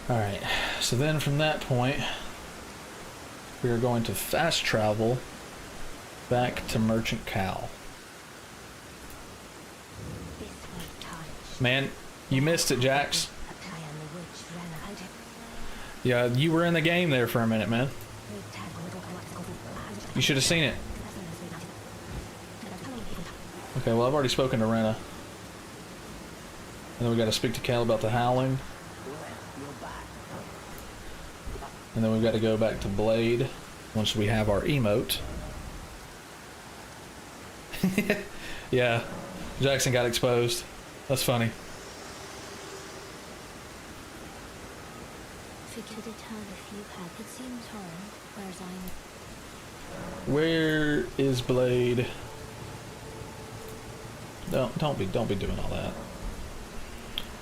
Alright, so then from that point, we are going to fast travel back to Merchant Cal. Man, you missed it, Jax. Yeah, you were in the game there for a minute, man. You should have seen it. Okay, well, I've already spoken to Rena. And then we got to speak to Cal about the howling. And then we've got to go back to Blade once we have our emote. Yeah, Jackson got exposed. That's funny. Where is Blade? Don't be doing all that.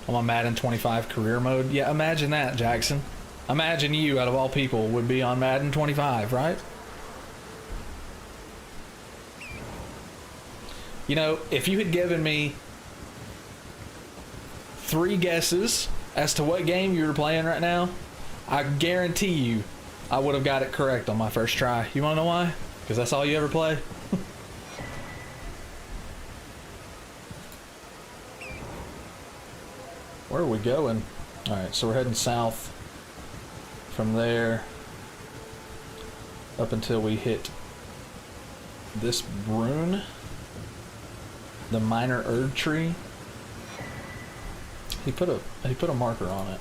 I'm on Madden 25 career mode. Yeah, imagine that, Jackson. Imagine you, out of all people, would be on Madden 25, right? You know, if you had given me 3 guesses as to what game you were playing right now, I guarantee you I would have got it correct on my first try. You want to know why? Because that's all you ever play? Where are we going? Alright, so we're heading south from there up until we hit this rune, the minor Erd tree. He put a marker on it.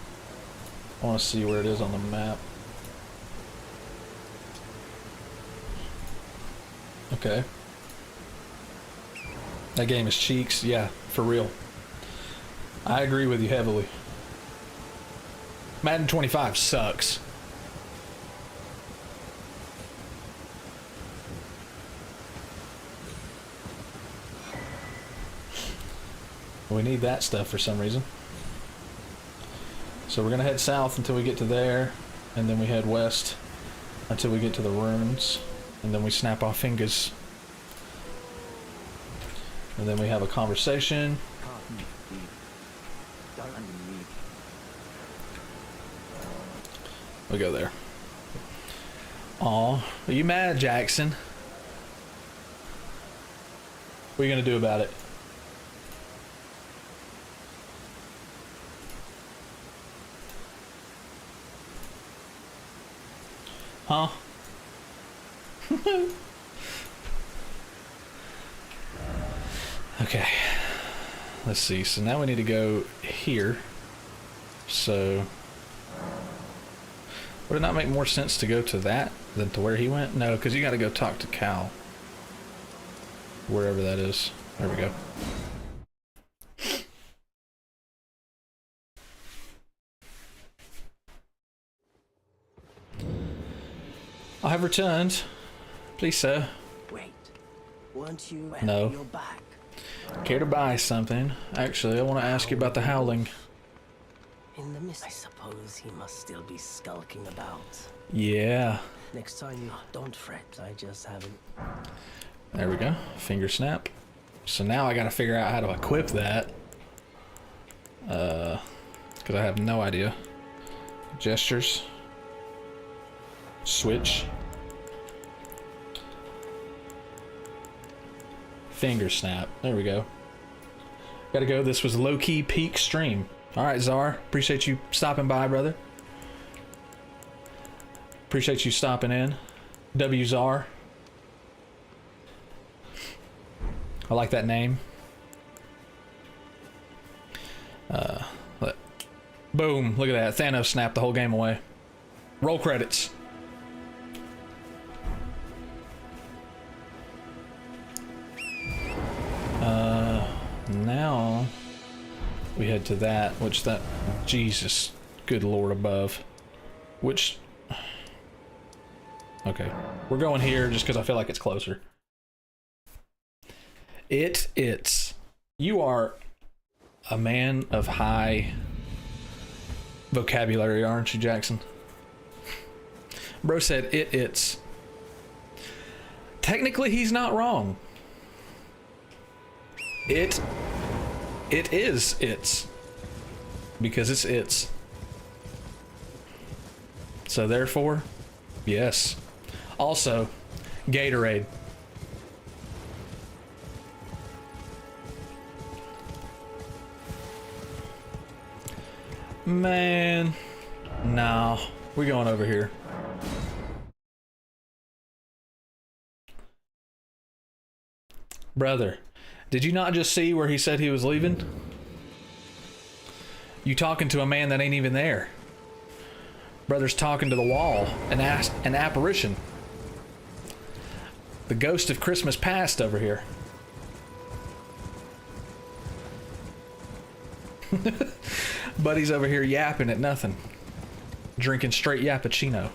I want to see where it is on the map. Okay. That game is cheeks. Yeah, for real. I agree with you heavily. Madden 25 sucks. We need that stuff for some reason. So we're gonna head south until we get to there, and then we head west until we get to the ruins, and then we snap our fingers. And then we have a conversation. We go there. Aw, are you mad, Jackson? What are you gonna do about it? Huh? Okay. Let's see. So now we need to go here. So would it not make more sense to go to that than to where he went? No, because you got to go talk to Cal. Wherever that is. There we go. I have returned. Please, sir. Wait, weren't you? No. You're back. Care to buy something? Actually, I want to ask you about the howling. In the mist, I suppose he must still be skulking about. Yeah. Next time, don't fret. I just haven't. There we go. Finger snap. So now I got to figure out how to equip that. Because I have no idea. Gestures. Switch. Finger snap. There we go. Gotta go. This was low-key peak stream. Alright, Czar. Appreciate you stopping by, brother. Appreciate you stopping in. W Czar. I like that name. Boom. Look at that. Thanos snapped the whole game away. Roll credits. Now we head to that, which that, Jesus, good Lord above. Which, okay, we're going here just because I feel like it's closer. You are a man of high vocabulary, aren't you, Jackson? Bro said it's. Technically, he's not wrong. It is it's. Because it's. So therefore, yes. Also, Gatorade. Man, no, we're going over here. Brother, did you not just see where he said he was leaving? You talking to a man that ain't even there. Brother's talking to the wall, an apparition. The ghost of Christmas past over here. Buddy's over here yapping at nothing. Drinking straight yappuccino.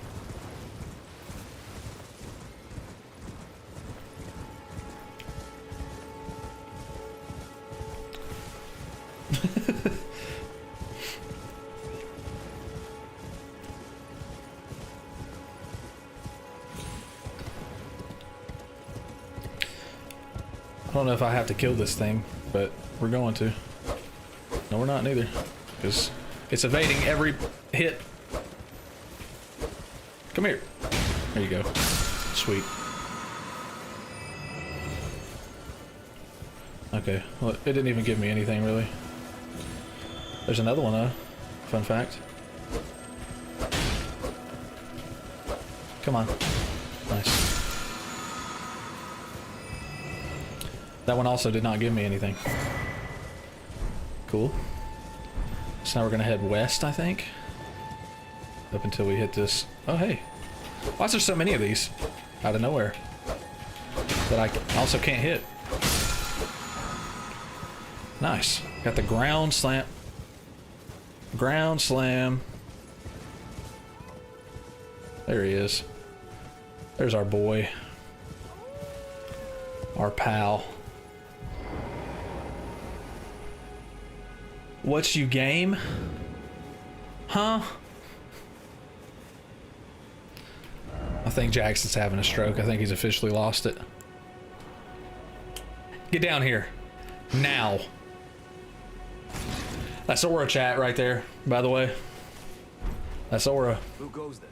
I don't know if I have to kill this thing, but we're going to. No, we're not neither. Because it's evading every hit. Come here. There you go. Sweet. Okay. Well, it didn't even give me anything, really. There's another one, though. Fun fact. Come on. Nice. That one also did not give me anything. Cool. So now we're gonna head west, I think. Up until we hit this. Oh, hey. Why is there so many of these? Out of nowhere. That I also can't hit. Nice. Got the ground slam. Ground slam. There he is. There's our boy. Our pal. What's you game? Huh? I think Jackson's having a stroke. I think he's officially lost it. Get down here. Now. That's Aura chat right there, by the way. That's Aura. Who goes there?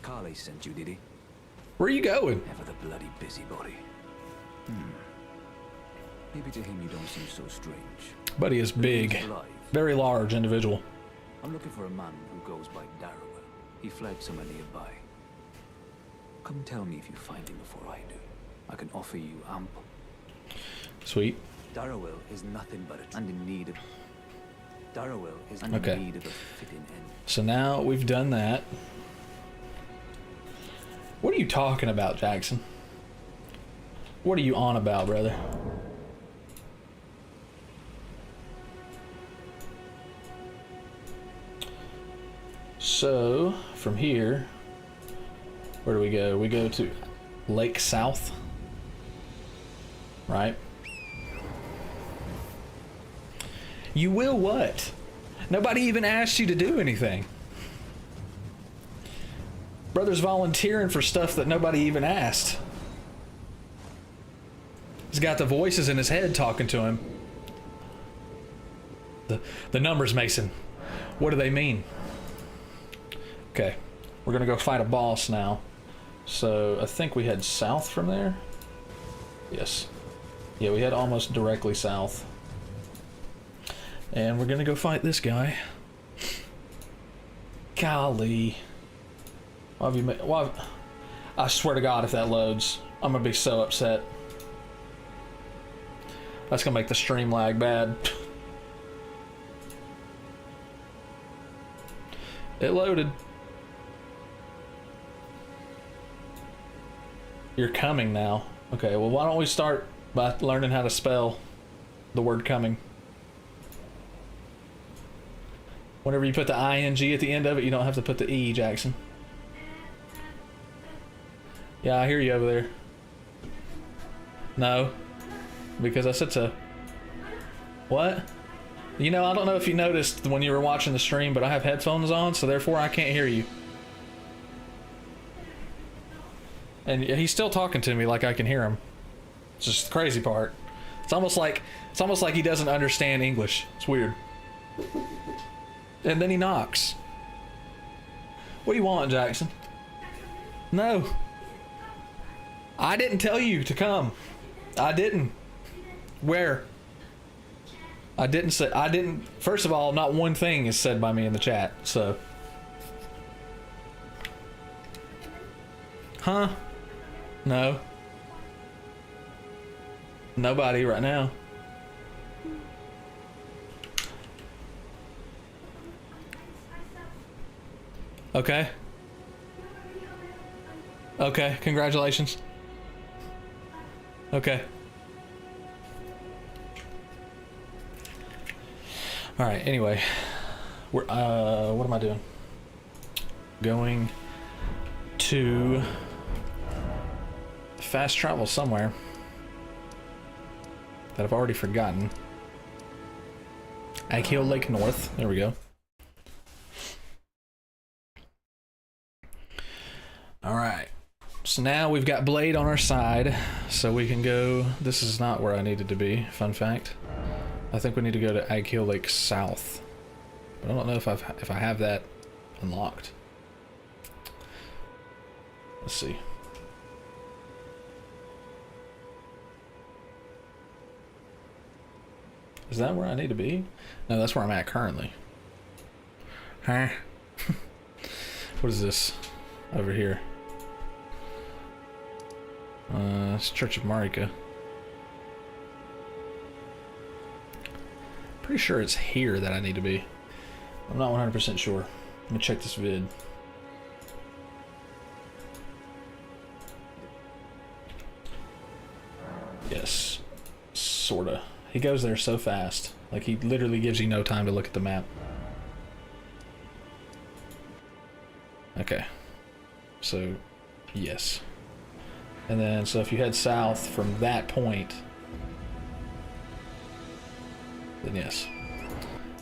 Carly sent you, did he? Where are you going? Never the bloody busybody. Maybe to him you don't seem so strange. Buddy is big. Very large individual. I'm looking for a man who goes by Darrowell. He fled somewhere nearby. Come tell me if you find him before I do. I can offer you ample. Sweet. Darrowell is nothing but a and in need of. Darrowell is in need of a fitting end. So now we've done that. What are you talking about, Jackson? What are you on about, brother? So, from here, where do we go? We go to Lake South, right? You will what? Nobody even asked you to do anything. Brother's volunteering for stuff that nobody even asked. He's got the voices in his head talking to him. The numbers, Mason. What do they mean? Okay, we're gonna go fight a boss now. So I think we head south from there. Yes. Yeah, we head almost directly south. And we're gonna go fight this guy. Golly. Why have you made... Why... I swear to God, if that loads, I'm gonna be so upset. That's gonna make the stream lag bad. It loaded. You're coming now. Okay, well, why don't we start by learning how to spell the word coming? Whenever you put the ing at the end of it, you don't have to put the e, Jackson. Yeah, I hear you over there. No, because I said so. What? You know, I don't know if you noticed when you were watching the stream, but I have headphones on, so therefore I can't hear you. And he's still talking to me like I can hear him. It's just the crazy part. It's almost like he doesn't understand English. It's weird. And then he knocks. What do you want, Jackson? No. I didn't tell you to come. I didn't. Where? I didn't say. I didn't. First of all, not one thing is said by me in the chat. So. Huh? No. Nobody right now. Okay. Okay, congratulations. Okay. All right, anyway. We're what am I doing? Going to fast travel somewhere that I've already forgotten. Akio Lake North. There we go. Alright, so now we've got Blade on our side, so we can go... This is not where I needed to be, fun fact. I think we need to go to Akio Lake South. But I don't know if I have that unlocked. Let's see. Is that where I need to be? No, that's where I'm at currently. Huh? What is this? Over here. It's Church of Marika. Pretty sure it's here that I need to be. I'm not 100% sure. Let me check this vid. Yes. Sorta. He goes there so fast. Like, he literally gives you no time to look at the map. Okay. So, yes. And then, so if you head south from that point, then yes,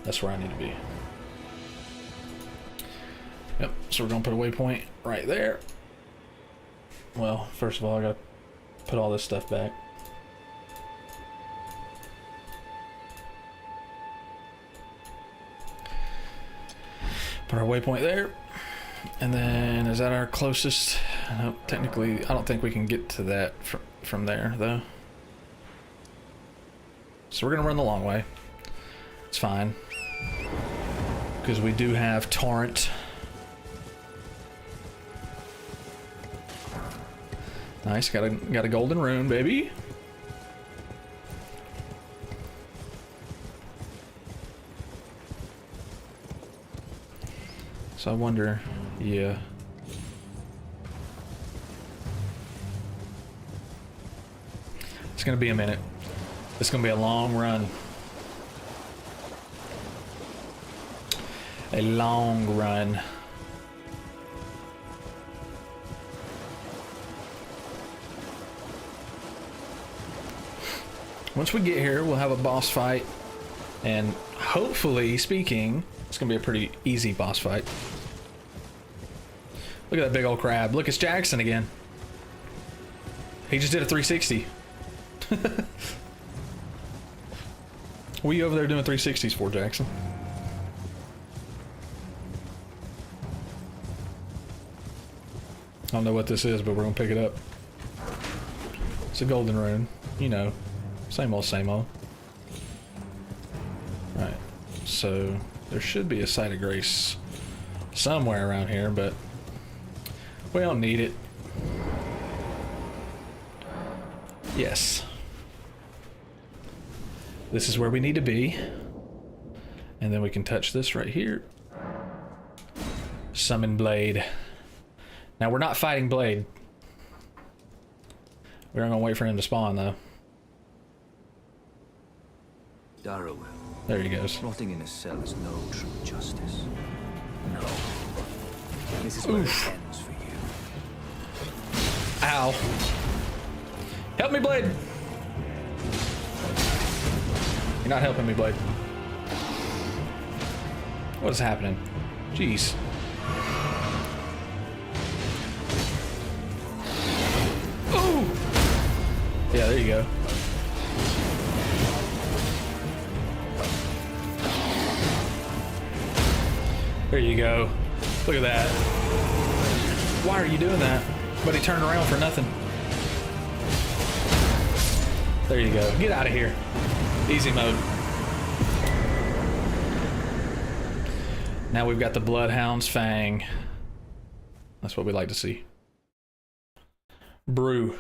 that's where I need to be. Yep, so we're gonna put a waypoint right there. Well, first of all, I gotta put all this stuff back. Put our waypoint there. And then, is that our closest? No, technically, I don't think we can get to that from there, though. So we're going to run the long way. It's fine. Because we do have Torrent. Nice, got a golden rune, baby. So I wonder, yeah. It's gonna be a minute. It's gonna be a long run. A long run. Once we get here, we'll have a boss fight, and hopefully speaking, it's gonna be a pretty easy boss fight. Look at that big old crab. Look, it's Jackson again. He just did a 360. What are you over there doing 360s for, Jackson? I don't know what this is, but we're gonna pick it up. It's a golden rune. You know, Same old, same old. Right. So there should be a site of grace somewhere around here, but we don't need it. Yes. This is where we need to be. And then we can touch this right here. Summon Blade. Now we're not fighting Blade. We're not gonna wait for him to spawn though. Darrow. There he goes. Rotting in a cell is no true justice. No. This is where it ends for you. Ow. Help me, Blade! You're not helping me, Blade. What is happening? Jeez. Ooh! Yeah, there you go. There you go. Look at that. Why are you doing that? But he turned around for nothing. There you go. Get out of here. Easy mode. Now we've got the Bloodhound's Fang. That's what we like to see. Brew.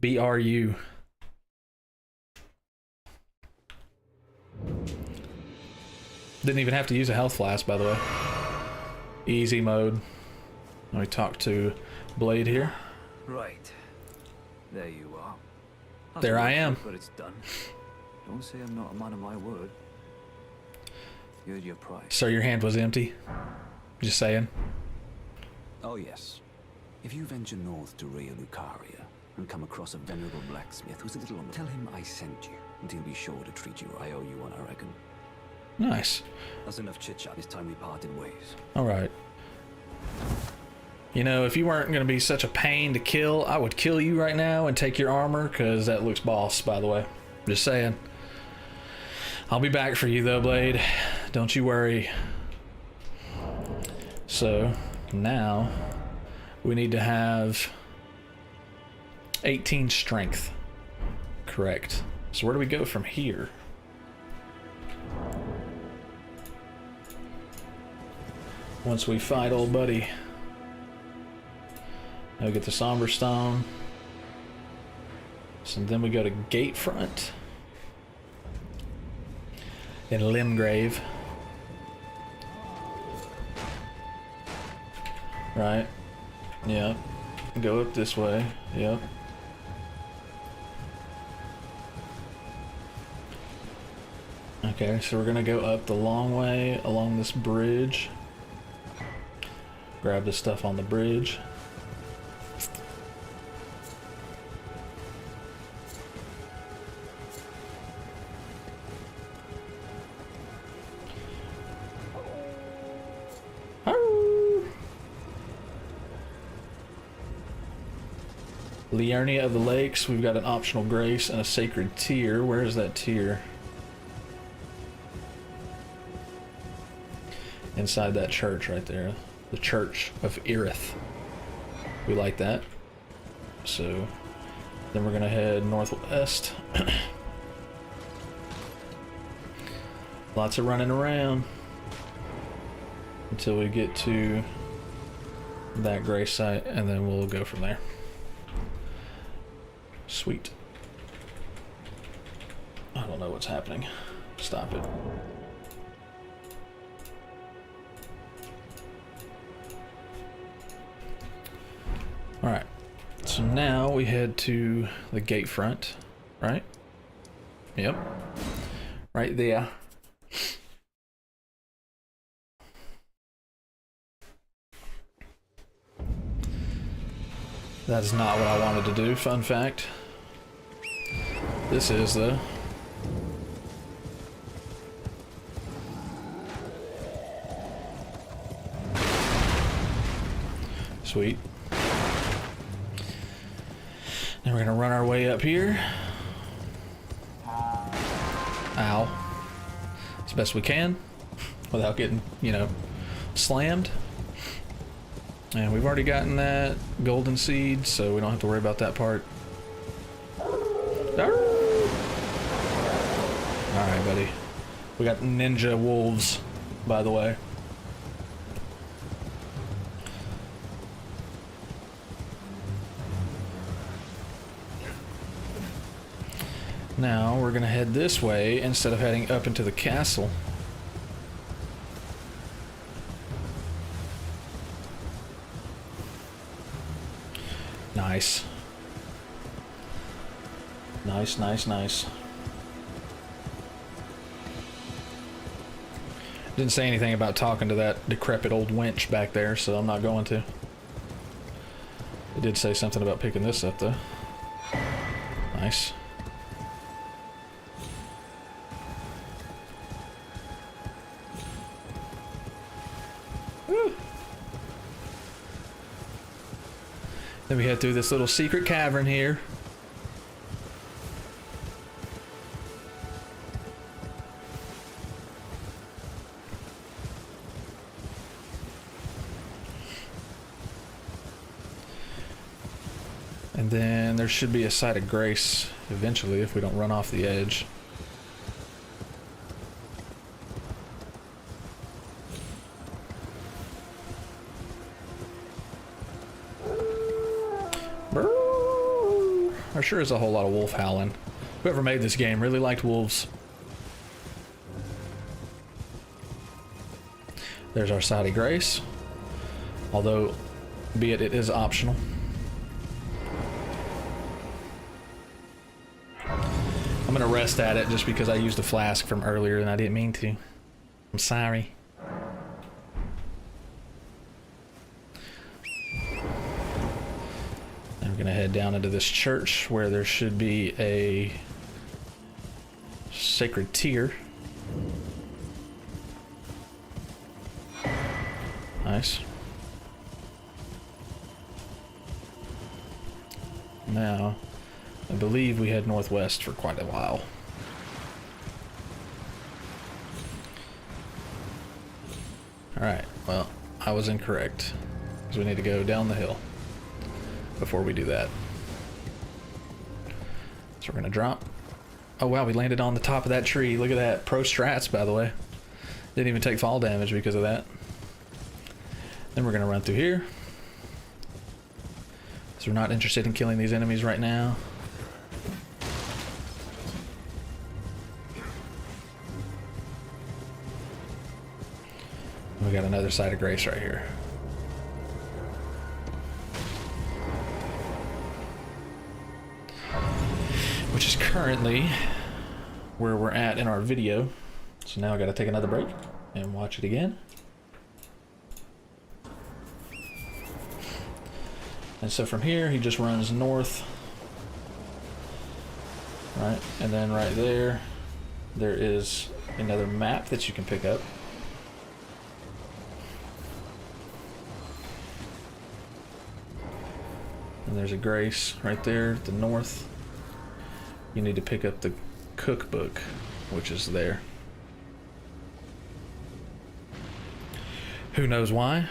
B-R-U. Didn't even have to use a health flask, by the way. Easy mode. Let me talk to Blade here. Right. There you are. There I am. But it's done. Don't say I'm not a man of my word. Here's your price. Sir, your hand was empty. Just saying. Oh yes. If you venture north to Raya Lucaria and come across a venerable blacksmith who's a little on, tell him I sent you, and he'll be sure to treat you. I owe you one, I reckon. Nice. That's enough chit-chat. It's time we parted ways. Alright. You know, if you weren't going to be such a pain to kill, I would kill you right now and take your armor, because that looks boss, by the way. Just saying. I'll be back for you, though, Blade. Don't you worry. So, now, we need to have 18 strength. Correct. So where do we go from here? Once we fight old buddy. Now we get the Somber Stone. So then we go to Gatefront. And Limgrave. Right. Yep. Go up this way. Yep. Okay, so we're gonna go up the long way along this bridge. Grab the stuff on the bridge. Liurnia of the Lakes, we've got an optional grace and a sacred tear. Where is that tear? Inside that church right there. The Church of Irith. We like that. So then we're gonna head northwest. Lots of running around until we get to that grace site, and then we'll go from there. Sweet. I don't know what's happening. Stop it. Alright, so now we head to the gate front, right? Yep. Right there. That is not what I wanted to do, fun fact. This is though. Sweet. Then we're gonna run our way up here. Ow. As best we can, without getting, you know, slammed. And we've already gotten that golden seed, so we don't have to worry about that part. Arr! Alright, buddy. We got ninja wolves, by the way. Now we're gonna head this way instead of heading up into the castle. Nice. Nice, nice, nice. Didn't say anything about talking to that decrepit old wench back there, so I'm not going to. It did say something about picking this up, though. Nice. Woo. Then we head through this little secret cavern here. And then there should be a site of grace eventually if we don't run off the edge. Brrr. There sure is a whole lot of wolf howling. Whoever made this game really liked wolves. There's our site of grace. Although, be it is optional. I'm gonna rest at it just because I used a flask from earlier and I didn't mean to. I'm sorry. And we're gonna head down into this church where there should be a sacred tear. Nice. Now, I believe we head northwest for quite a while. Alright, well, I was incorrect. Because we need to go down the hill before we do that. So we're gonna drop. Oh wow, we landed on the top of that tree. Look at that. Pro strats, by the way. Didn't even take fall damage because of that. Then we're gonna run through here. So we're not interested in killing these enemies right now. We got another site of grace right here. Which is currently where we're at in our video. So now I gotta take another break and watch it again. And so from here, he just runs north. Right, and then right there, there is another map that you can pick up. And there's a grace right there at the north. You need to pick up the cookbook, which is there. Who knows why?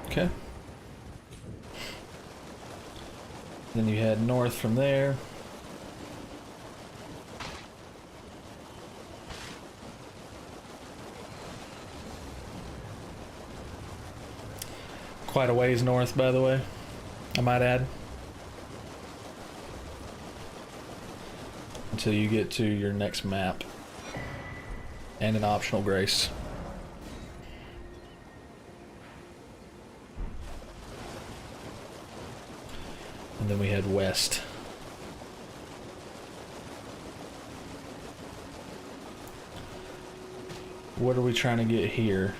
Okay. Then you head north from there. Quite a ways north, by the way, I might add. Until you get to your next map. And an optional grace. And then we head west. What are we trying to get here?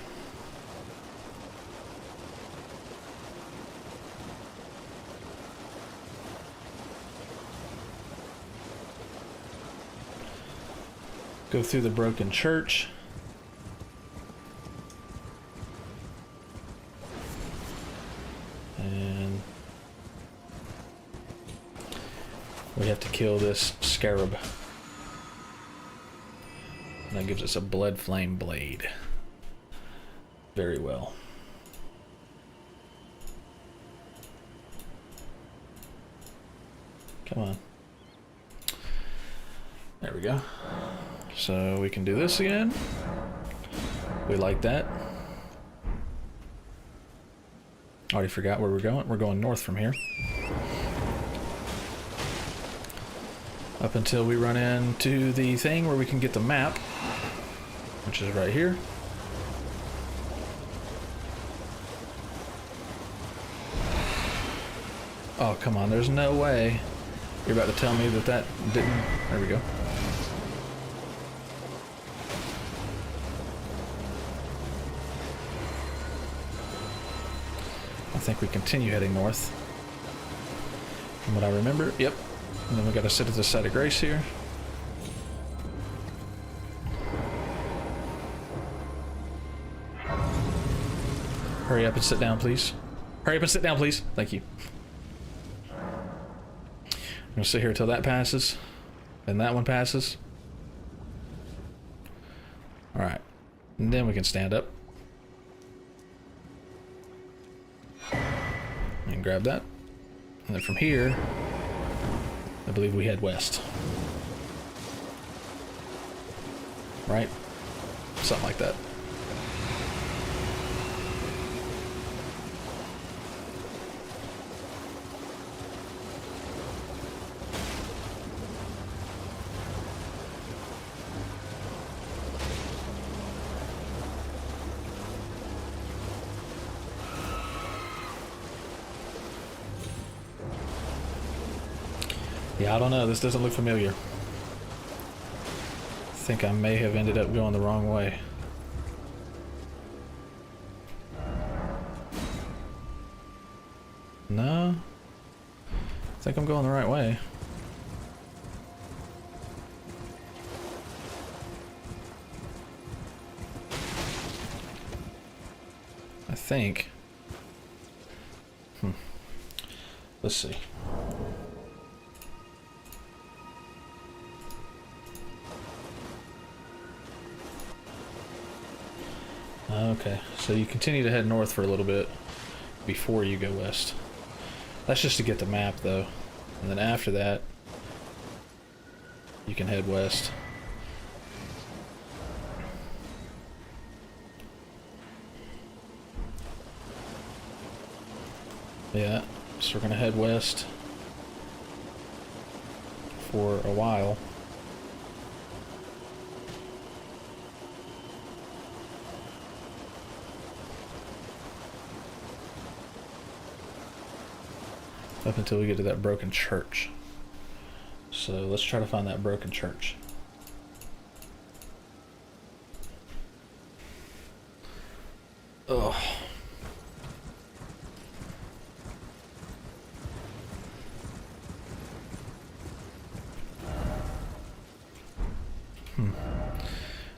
Go through the broken church. And we have to kill this scarab. And that gives us a blood flame blade. Very well. Come on. There we go. So we can do this again. We like that. Already forgot where we're going. We're going north from here. Up until we run into the thing where we can get the map, which is right here. Oh, come on. There's no way you're about to tell me that that didn't... There we go. I think we continue heading north. From what I remember, yep. And then we gotta sit at the site of grace here. Hurry up and sit down, please. Hurry up and sit down, please. Thank you. I'm gonna sit here until that passes. And that one passes. Alright. And then we can stand up. And grab that. And then from here, I believe we head west. Right? Something like that. Yeah, I don't know. This doesn't look familiar. I think I may have ended up going the wrong way. No. I think I'm going the right way. I think. Let's see. Okay, so you continue to head north for a little bit before you go west. That's just to get the map, though. And then after that, you can head west. Yeah, so we're gonna head west for a while. Up until we get to that broken church. So let's try to find that broken church. Ugh.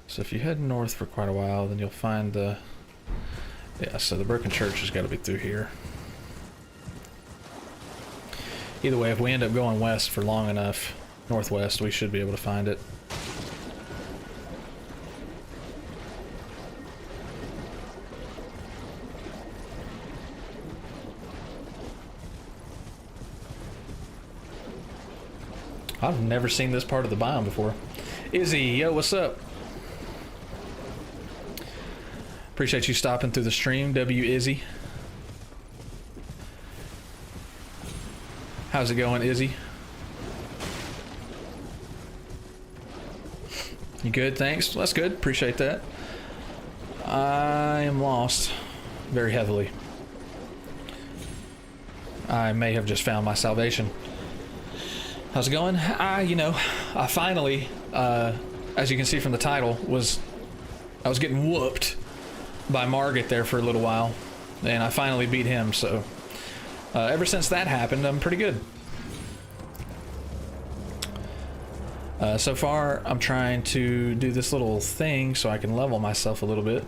So if you head north for quite a while, then you'll find the... Yeah, so the broken church has got to be through here. Either way, if we end up going west for long enough, northwest, we should be able to find it. I've never seen this part of the biome before. Izzy, yo, what's up? Appreciate you stopping through the stream, W Izzy. How's it going, Izzy? You good? Thanks. Well, that's good. Appreciate that. I am lost very heavily. I may have just found my salvation. How's it going? I finally, as you can see from the title, I was getting whooped by Margot there for a little while, and I finally beat him, so ever since that happened, I'm pretty good. So far, I'm trying to do this little thing so I can level myself a little bit.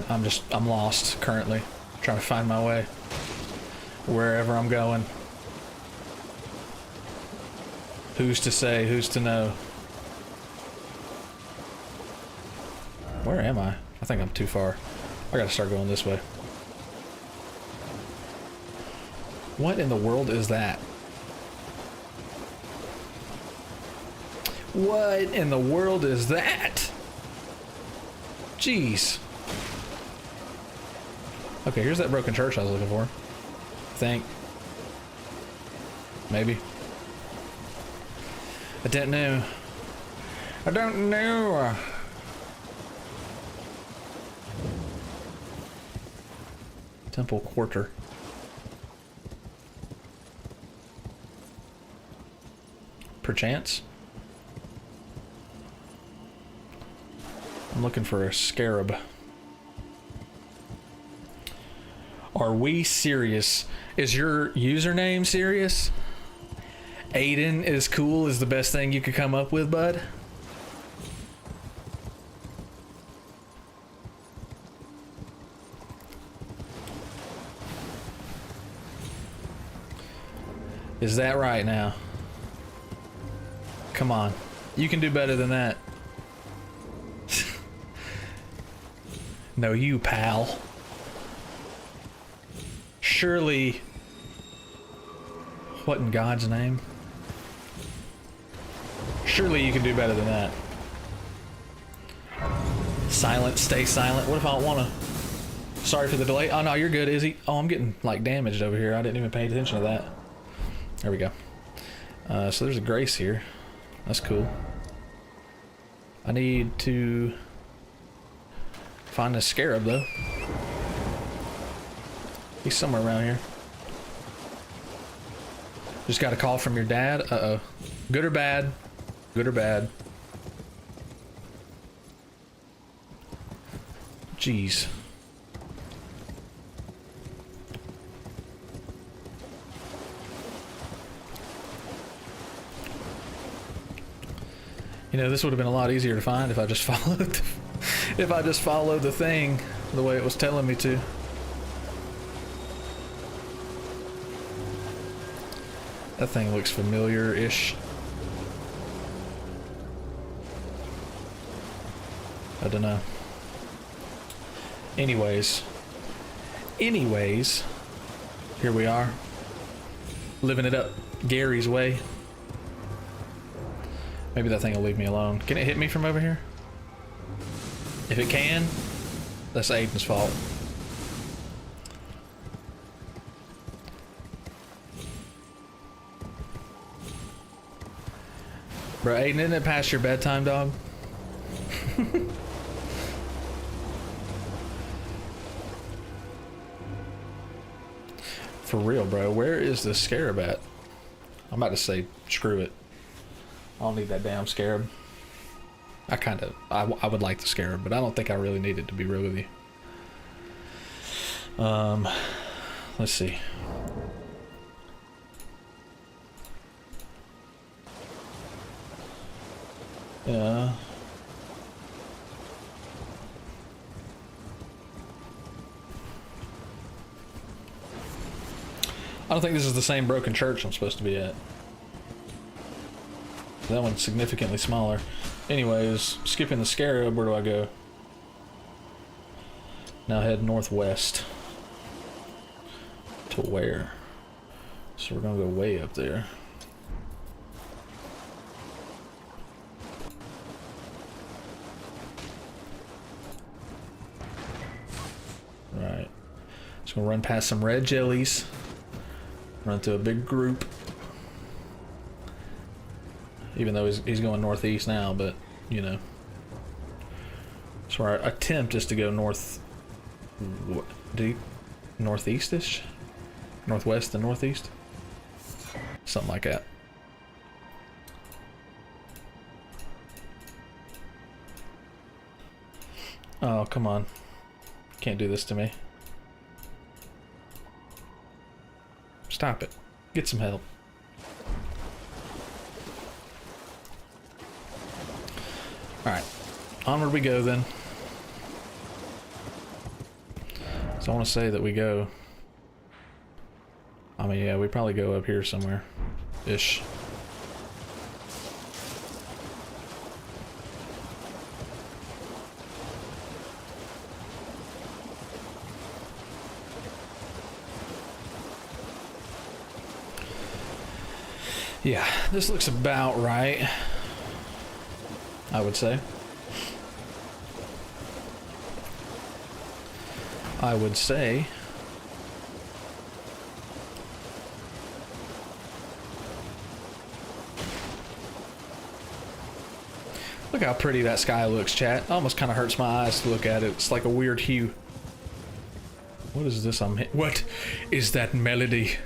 I'm lost currently, trying to find my way wherever I'm going. Who's to say, who's to know? Where am I? I think I'm too far. I gotta start going this way. What in the world is that? What in the world is that? Jeez. Okay, here's that broken church I was looking for. I think. Maybe. I don't know. I don't know. Temple Quarter. Perchance. I'm looking for a scarab. Are we serious? Is your username serious? Aiden is cool is the best thing you could come up with, bud? Is that right now? Come on. You can do better than that. No, you, pal. Surely... What in God's name? Surely you can do better than that. Silent, stay silent. What if I don't want to? Sorry for the delay. Oh no, you're good, Izzy. Oh, I'm getting like damaged over here. I didn't even pay attention to that. There we go. So there's a grace here. That's cool. I need to find a scarab though. He's somewhere around here. Just got a call from your dad. Uh-oh. Good or bad? Good or bad? Jeez. You know, this would have been a lot easier to find if I just followed the thing the way it was telling me to. That thing looks familiar-ish. I don't know. Anyways, here we are, living it up Gary's way. Maybe that thing will leave me alone. Can it hit me from over here? If it can, that's Aiden's fault. Bro, Aiden, isn't it past your bedtime, dog? For real, bro. Where is the scarab at? I'm about to say, screw it. I don't need that damn scarab. I would like the scarab, but I don't think I really need it, to be real with you. Let's see. Yeah. I don't think this is the same broken church I'm supposed to be at. That one's significantly smaller. Anyways, skipping the scarab, where do I go? Now head northwest. To where? So we're gonna go way up there. Right. Just gonna run past some red jellies. Run through a big group. Even though he's going northeast now, but you know. So our attempt is to go north. Northeast-ish? Northwest and northeast? Something like that. Oh, come on. Can't do this to me. Stop it. Get some help. Alright. Onward we go then. So I want to say that we go... I mean, yeah, we probably go up here somewhere. Ish. Yeah, this looks about right, I would say. I would say. Look how pretty that sky looks, chat. Almost kind of hurts my eyes to look at it. It's like a weird hue. What is this I'm hitting? What is that melody?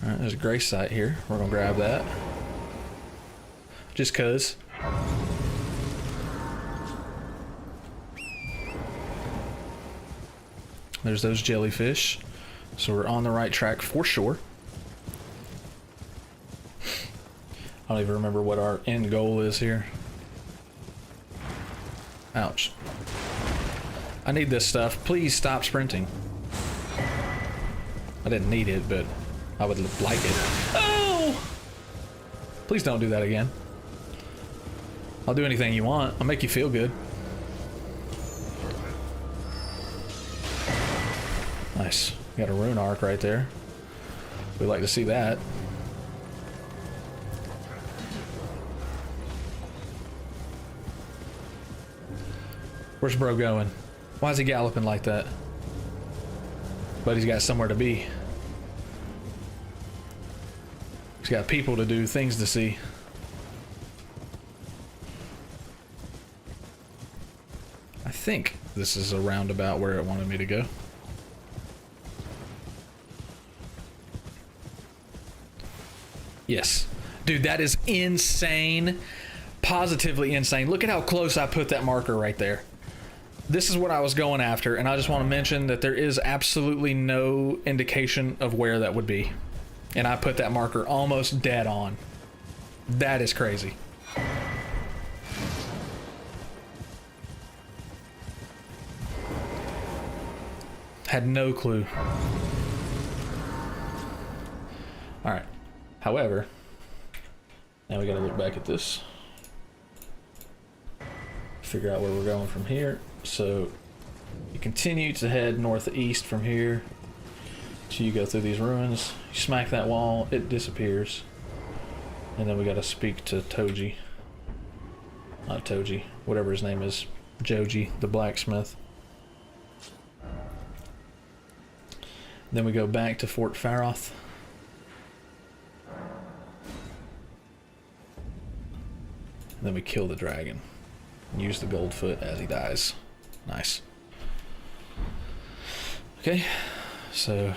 Alright, there's a grace site here. We're gonna grab that. Just cuz. There's those jellyfish. So we're on the right track for sure. I don't even remember what our end goal is here. Ouch. I need this stuff. Please stop sprinting. I didn't need it, but I would like it. Oh! Please don't do that again. I'll do anything you want. I'll make you feel good. Nice. Got a rune arc right there. We'd like to see that. Where's bro going? Why is he galloping like that? But he's got somewhere to be. He's got people to do, things to see. I think this is a roundabout where it wanted me to go. Yes. Dude, that is insane. Positively insane. Look at how close I put that marker right there. This is what I was going after, and I just want to mention that there is absolutely no indication of where that would be. And I put that marker almost dead on. That is crazy. Had no clue. Alright. However, now we gotta look back at this. Figure out where we're going from here. So you continue to head northeast from here till you go through these ruins. You smack that wall, it disappears. And then we gotta speak to Toji. Not Toji, whatever his name is. Joji, the blacksmith. Then we go back to Fort Faroth. And then we kill the dragon. Use the gold foot as he dies. Nice. Okay, so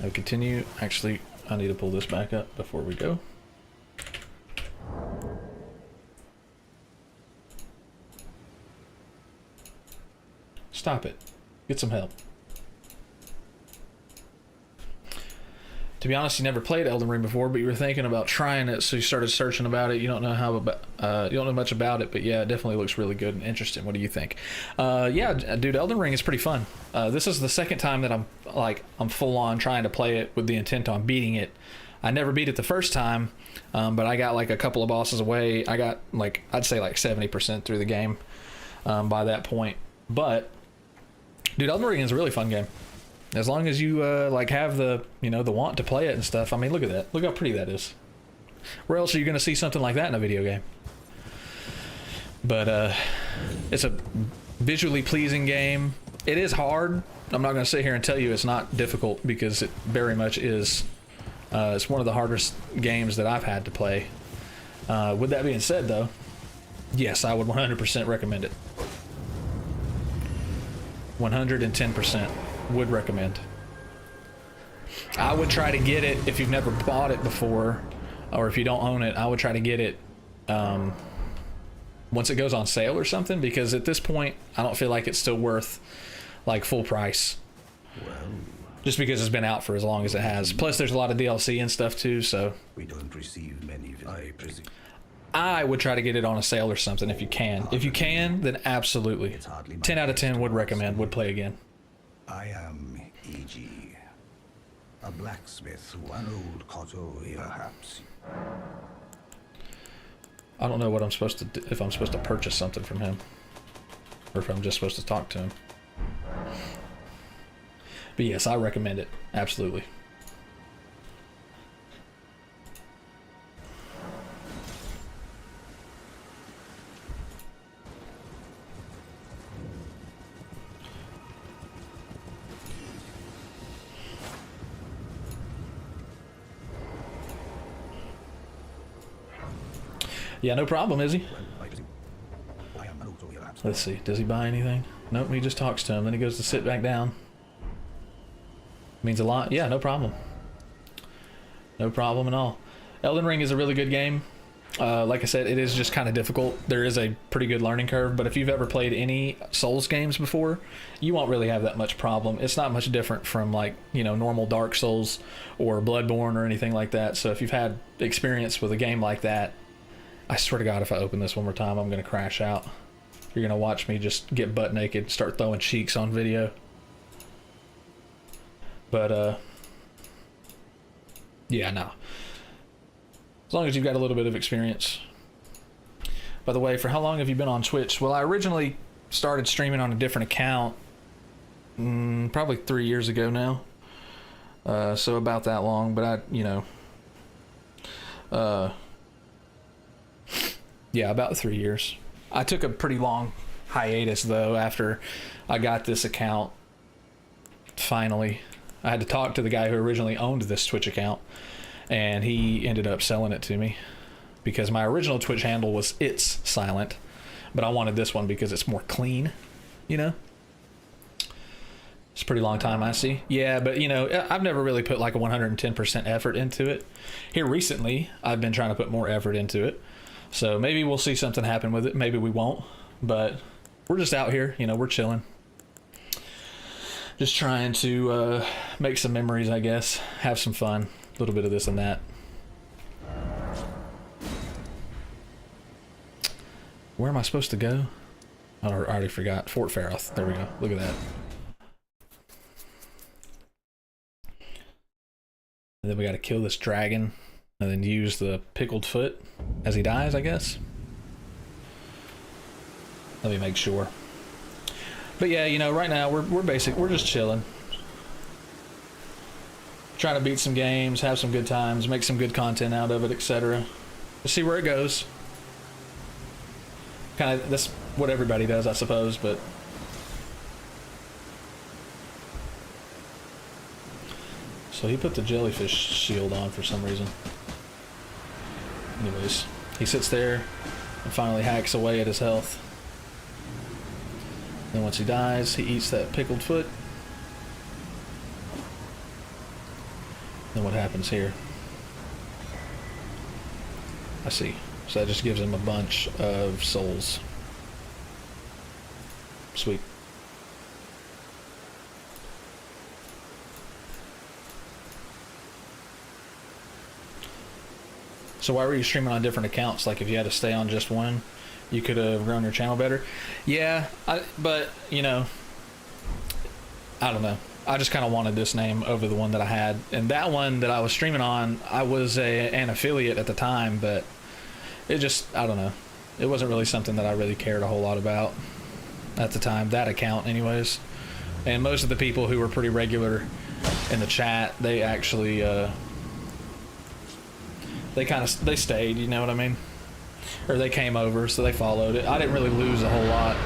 now continue. Actually, I need to pull this back up before we go. Stop it. Get some help. To be honest, you never played Elden Ring before, but you were thinking about trying it, so you started searching about it. You don't know you don't know much about it, but yeah, it definitely looks really good and interesting. What do you think? Yeah, dude, Elden Ring is pretty fun. This is the second time that I'm full on trying to play it with the intent on beating it. I never beat it the first time, but I got like a couple of bosses away. I got like, I'd say like 70% through the game by that point. But dude, Elden Ring is a really fun game. As long as you like have the, you know, the want to play it and stuff. I mean, look at that. Look how pretty that is. Where else are you going to see something like that in a video game? But it's a visually pleasing game. It is hard. I'm not going to sit here and tell you it's not difficult, because it very much is. It's one of the hardest games that I've had to play. With that being said, though, yes, I would 100% recommend it. 110%. Would recommend. I would try to get it if you've never bought it before, or if you don't own it. I would try to get it once it goes on sale or something, because at this point I don't feel like it's still worth like full price. Well, just because it's been out for as long as it has. Plus there's a lot of DLC and stuff too, so we don't receive many visitors. I would try to get it on a sale or something if you can. If you can, then absolutely. 10 out of 10 would recommend, would play again. I am E.G., a blacksmith, one old Koto, perhaps. I don't know what I'm supposed to do, if I'm supposed to purchase something from him, or if I'm just supposed to talk to him. But yes, I recommend it, absolutely. Yeah, no problem, is he? Let's see, does he buy anything? Nope, he just talks to him, then he goes to sit back down. Means a lot. Yeah, no problem. No problem at all. Elden Ring is a really good game. Like I said, it is just kind of difficult. There is a pretty good learning curve, but if you've ever played any Souls games before, you won't really have that much problem. It's not much different from, like, you know, normal Dark Souls or Bloodborne or anything like that. So if you've had experience with a game like that, I swear to God, if I open this one more time, I'm going to crash out. You're going to watch me just get butt naked and start throwing cheeks on video. But, yeah, no. As long as you've got a little bit of experience. By the way, for how long have you been on Twitch? Well, I originally started streaming on a different account probably 3 years ago now. So about that long, but I, you know, yeah, about 3 years. I took a pretty long hiatus, though, after I got this account. Finally, I had to talk to the guy who originally owned this Twitch account, and he ended up selling it to me because my original Twitch handle was It's Silent, but I wanted this one because it's more clean, you know? It's a pretty long time, I see. Yeah, but, you know, I've never really put like a 110% effort into it. Here recently, I've been trying to put more effort into it. So maybe we'll see something happen with it. Maybe we won't. But we're just out here, you know, we're chilling. Just trying to make some memories, I guess. Have some fun. A little bit of this and that. Where am I supposed to go? I already forgot. Fort Faroth. There we go. Look at that. And then we got to kill this dragon. And then use the pickled foot as he dies, I guess. Let me make sure. But yeah, you know, right now we're just chilling. Trying to beat some games, have some good times, make some good content out of it, etc. We'll see where it goes. Kind of, that's what everybody does, I suppose, but... So he put the jellyfish shield on for some reason. Anyways, he sits there and finally hacks away at his health. Then once he dies, he eats that pickled foot. Then what happens here? I see. So that just gives him a bunch of souls. Sweet. So why were you streaming on different accounts? Like, if you had to stay on just one, you could have grown your channel better. Yeah, but, you know, I don't know. I just kind of wanted this name over the one that I had. And that one that I was streaming on, I was an affiliate at the time, but it just, I don't know. It wasn't really something that I really cared a whole lot about at the time. That account, anyways. And most of the people who were pretty regular in the chat, they actually... they stayed, you know what I mean? Or they came over, so they followed it. I didn't really lose a whole lot.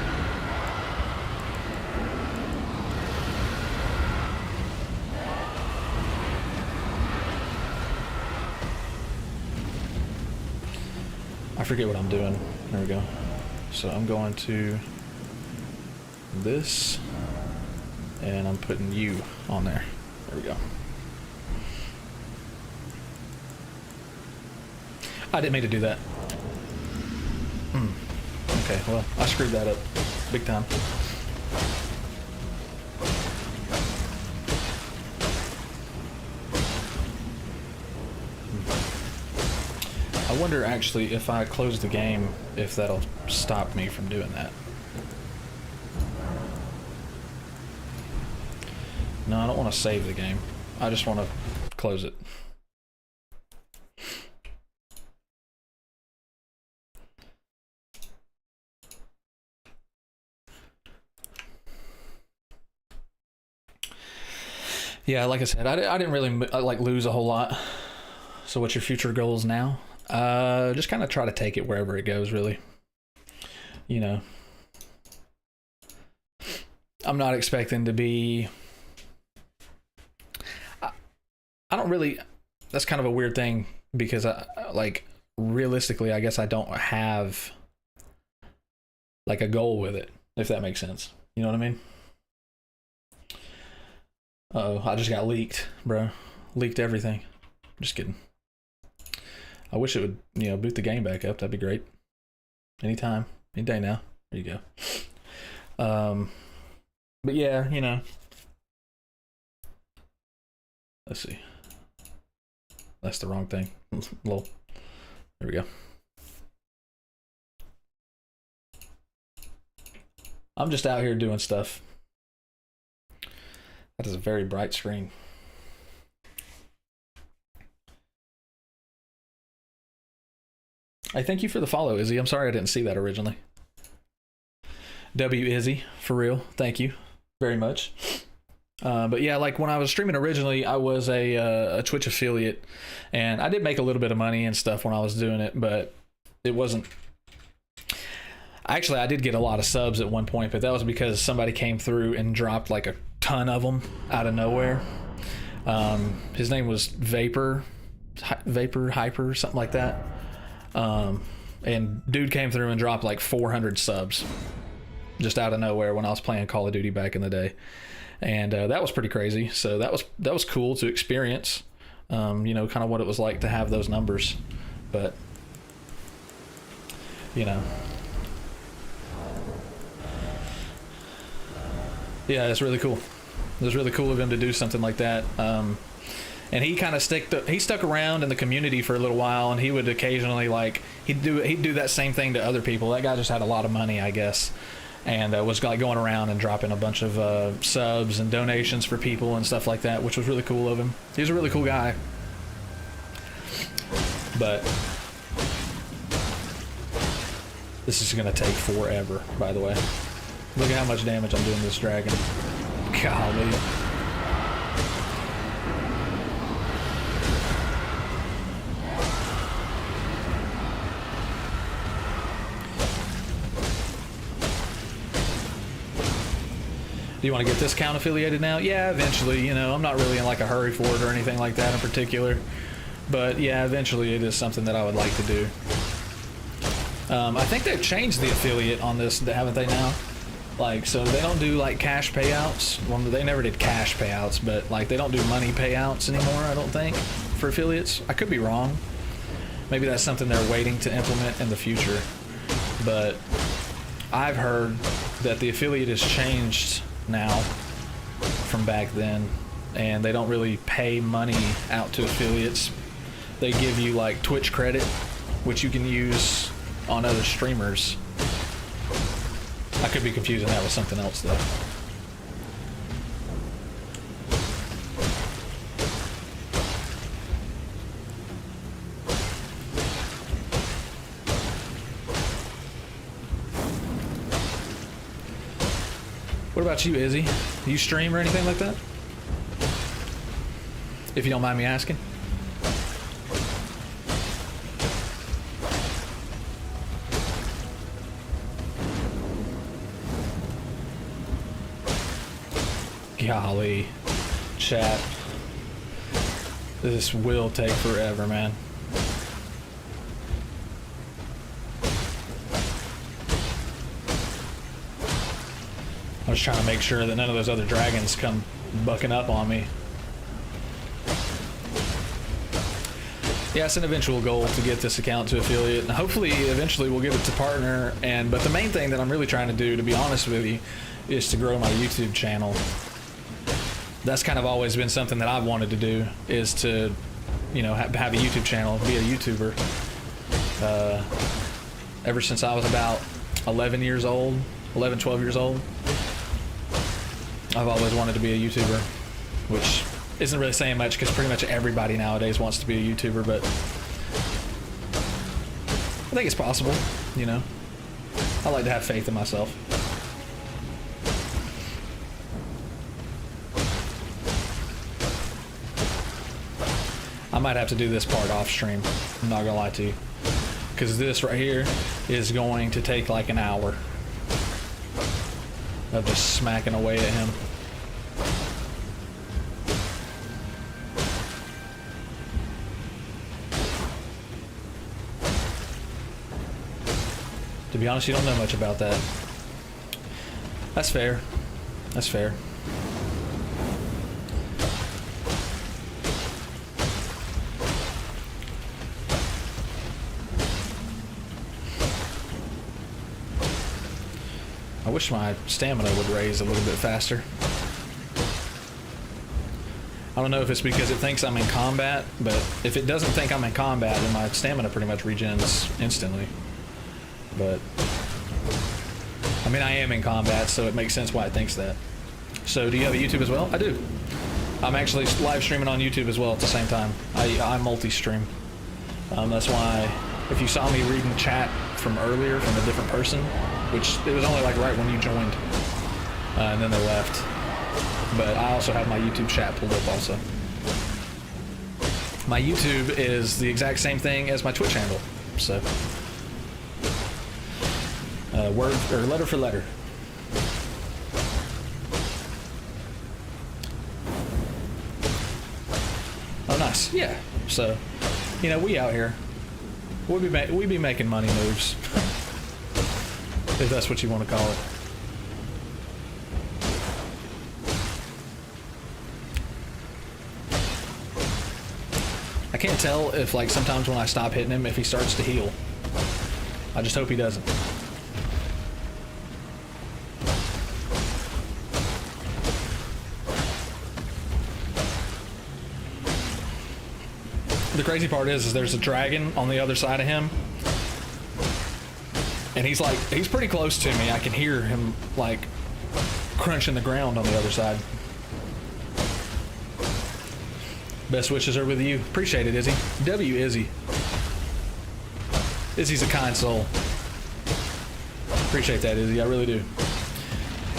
I forget what I'm doing. There we go. So I'm going to this, and I'm putting you on there. There we go. I didn't mean to do that. Okay, well, I screwed that up big time. I wonder, actually, if I close the game, if that'll stop me from doing that. No, I don't want to save the game. I just want to close it. Yeah, like I said, I didn't really like lose a whole lot. So what's your future goals now? Just kind of try to take it wherever it goes, really. You know, I'm not expecting to be... I don't really... That's kind of a weird thing because like realistically, I guess I don't have like a goal with it, if that makes sense. You know what I mean? Uh-oh, I just got leaked, bro. Leaked everything. Just kidding. I wish it would, you know, boot the game back up. That'd be great. Anytime. Any day now. There you go. But yeah, you know. Let's see. That's the wrong thing. Lol. There we go. I'm just out here doing stuff. That is a very bright screen. I thank you for the follow, Izzy. I'm sorry I didn't see that originally. W Izzy, for real. Thank you very much. But yeah, like when I was streaming originally, I was a Twitch affiliate, and I did make a little bit of money and stuff when I was doing it, but it wasn't... Actually, I did get a lot of subs at one point, but that was because somebody came through and dropped like a ton of them out of nowhere. His name was Vapor Hyper, something like that. And dude came through and dropped like 400 subs just out of nowhere when I was playing Call of Duty back in the day. And that was pretty crazy. So that was cool to experience, you know, kind of what it was like to have those numbers. But, you know, yeah, it's really cool. It was really cool of him to do something like that. And he kind of stuck around in the community for a little while, and he would occasionally, like, he'd do that same thing to other people. That guy just had a lot of money, I guess, and was like going around and dropping a bunch of subs and donations for people and stuff like that, which was really cool of him. He was a really cool guy. But this is gonna take forever, by the way. Look at how much damage I'm doing to this dragon. Golly. Do you want to get this count affiliated now? Yeah, eventually. You know, I'm not really in like a hurry for it or anything like that in particular. But yeah, eventually it is something that I would like to do. I think they've changed the affiliate on this, haven't they now? Like, so they don't do like cash payouts. Well, they never did cash payouts, but like they don't do money payouts anymore, I don't think, for affiliates. I could be wrong. Maybe that's something they're waiting to implement in the future. But I've heard that the affiliate has changed now from back then, and they don't really pay money out to affiliates. They give you like Twitch credit, which you can use on other streamers. I could be confusing that with something else though. What about you, Izzy? Do you stream or anything like that? If you don't mind me asking. Golly, chat. This will take forever, man. I was trying to make sure that none of those other dragons come bucking up on me. Yeah, it's an eventual goal to get this account to affiliate, and hopefully eventually we'll give it to partner. But the main thing that I'm really trying to do, to be honest with you, is to grow my YouTube channel. That's kind of always been something that I've wanted to do, is to, you know, have a YouTube channel, be a YouTuber. Ever since I was about 11 years old, 11, 12 years old, I've always wanted to be a YouTuber, which isn't really saying much because pretty much everybody nowadays wants to be a YouTuber, but I think it's possible, you know. I like to have faith in myself. I might have to do this part off stream. I'm not gonna lie to you. Because this right here is going to take like an hour of just smacking away at him. To be honest, you don't know much about that. That's fair. That's fair. I wish my stamina would raise a little bit faster. I don't know if it's because it thinks I'm in combat, but if it doesn't think I'm in combat, then my stamina pretty much regens instantly. But I mean, I am in combat, so it makes sense why it thinks that. So, do you have a YouTube as well? I do. I'm actually live streaming on YouTube as well at the same time. I multi-stream. That's why, if you saw me reading chat from earlier from a different person, which it was only like right when you joined, and then they left. But I also have my YouTube chat pulled up also. My YouTube is the exact same thing as my Twitch handle, so. Word or letter for letter. Oh, nice. Yeah. So, you know, we out here. We be making money moves, if that's what you want to call it. I can't tell if, like, sometimes when I stop hitting him, if he starts to heal. I just hope he doesn't. The crazy part is there's a dragon on the other side of him, and he's pretty close to me. I can hear him like crunching the ground on the other side. Best wishes are with you. Appreciate it, Izzy. W Izzy. Izzy's a kind soul. Appreciate that, Izzy. I really do.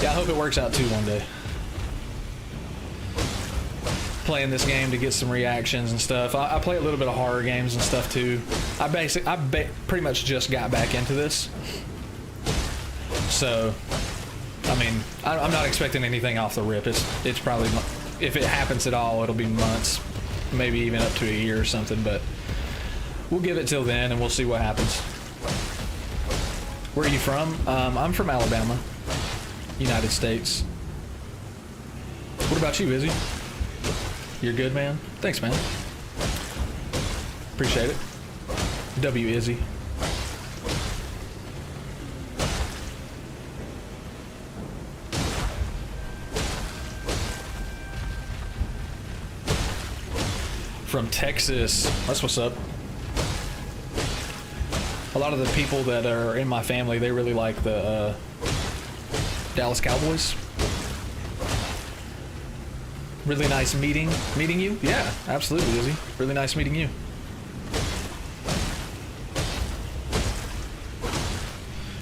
Yeah, I hope it works out too one day. Playing this game to get some reactions and stuff. I play a little bit of horror games and stuff too. I pretty much just got back into this, so I mean, I'm not expecting anything off the rip. It's probably, if it happens at all, it'll be months, maybe even up to a year or something. But we'll give it till then, and we'll see what happens. Where are you from? I'm from Alabama, United States. What about you, Izzy? You're good, man? Thanks, man. Appreciate it. W Izzy. From Texas. That's what's up. A lot of the people that are in my family, they really like the Dallas Cowboys. Really nice meeting you. Yeah, absolutely, Izzy. Really nice meeting you.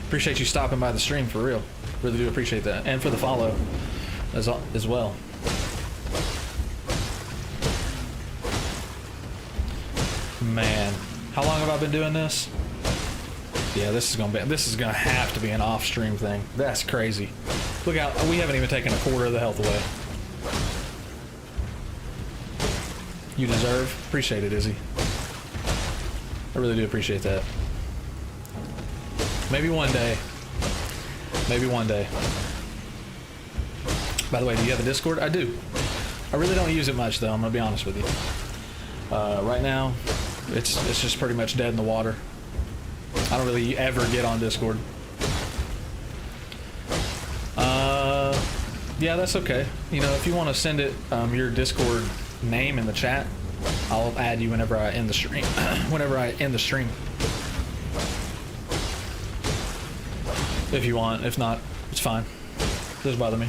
Appreciate you stopping by the stream, for real. Really do appreciate that. And for the follow as well. Man, how long have I been doing this? Yeah, this is gonna have to be an off-stream thing. That's crazy. Look out, we haven't even taken a quarter of the health away. You deserve. Appreciate it, Izzy. I really do appreciate that. Maybe one day. Maybe one day. By the way, do you have a Discord? I do. I really don't use it much, though. I'm gonna be honest with you. Right now, it's just pretty much dead in the water. I don't really ever get on Discord. Yeah, that's okay. You know, if you want to send it your Discord name in the chat, I'll add you whenever I end the stream. Whenever I end the stream. If you want. If not, it's fine. Doesn't bother me.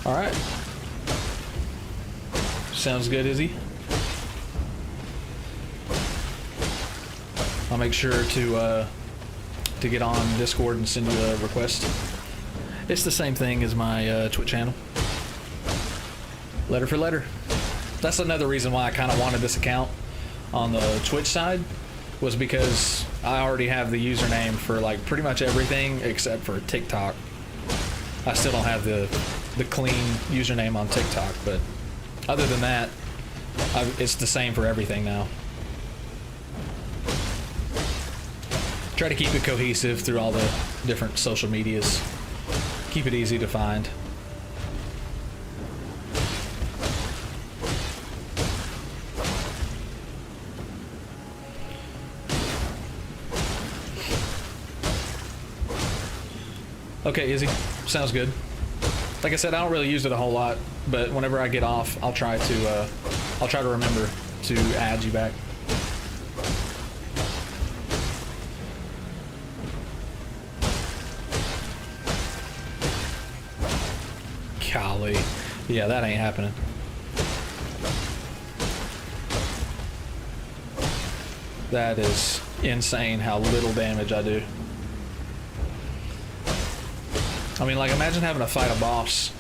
All right. Sounds good, Izzy. I'll make sure to get on Discord and send you a request. It's the same thing as my Twitch channel. Letter for letter. That's another reason why I kind of wanted this account on the Twitch side, was because I already have the username for like pretty much everything except for TikTok. I still don't have the clean username on TikTok, but other than that, it's the same for everything now. Try to keep it cohesive through all the different social medias. Keep it easy to find. Okay, Izzy, sounds good. Like I said, I don't really use it a whole lot, but whenever I get off, I'll try to remember to add you back. Golly, yeah, that ain't happening. That is insane how little damage I do. I mean, like, imagine having to fight a boss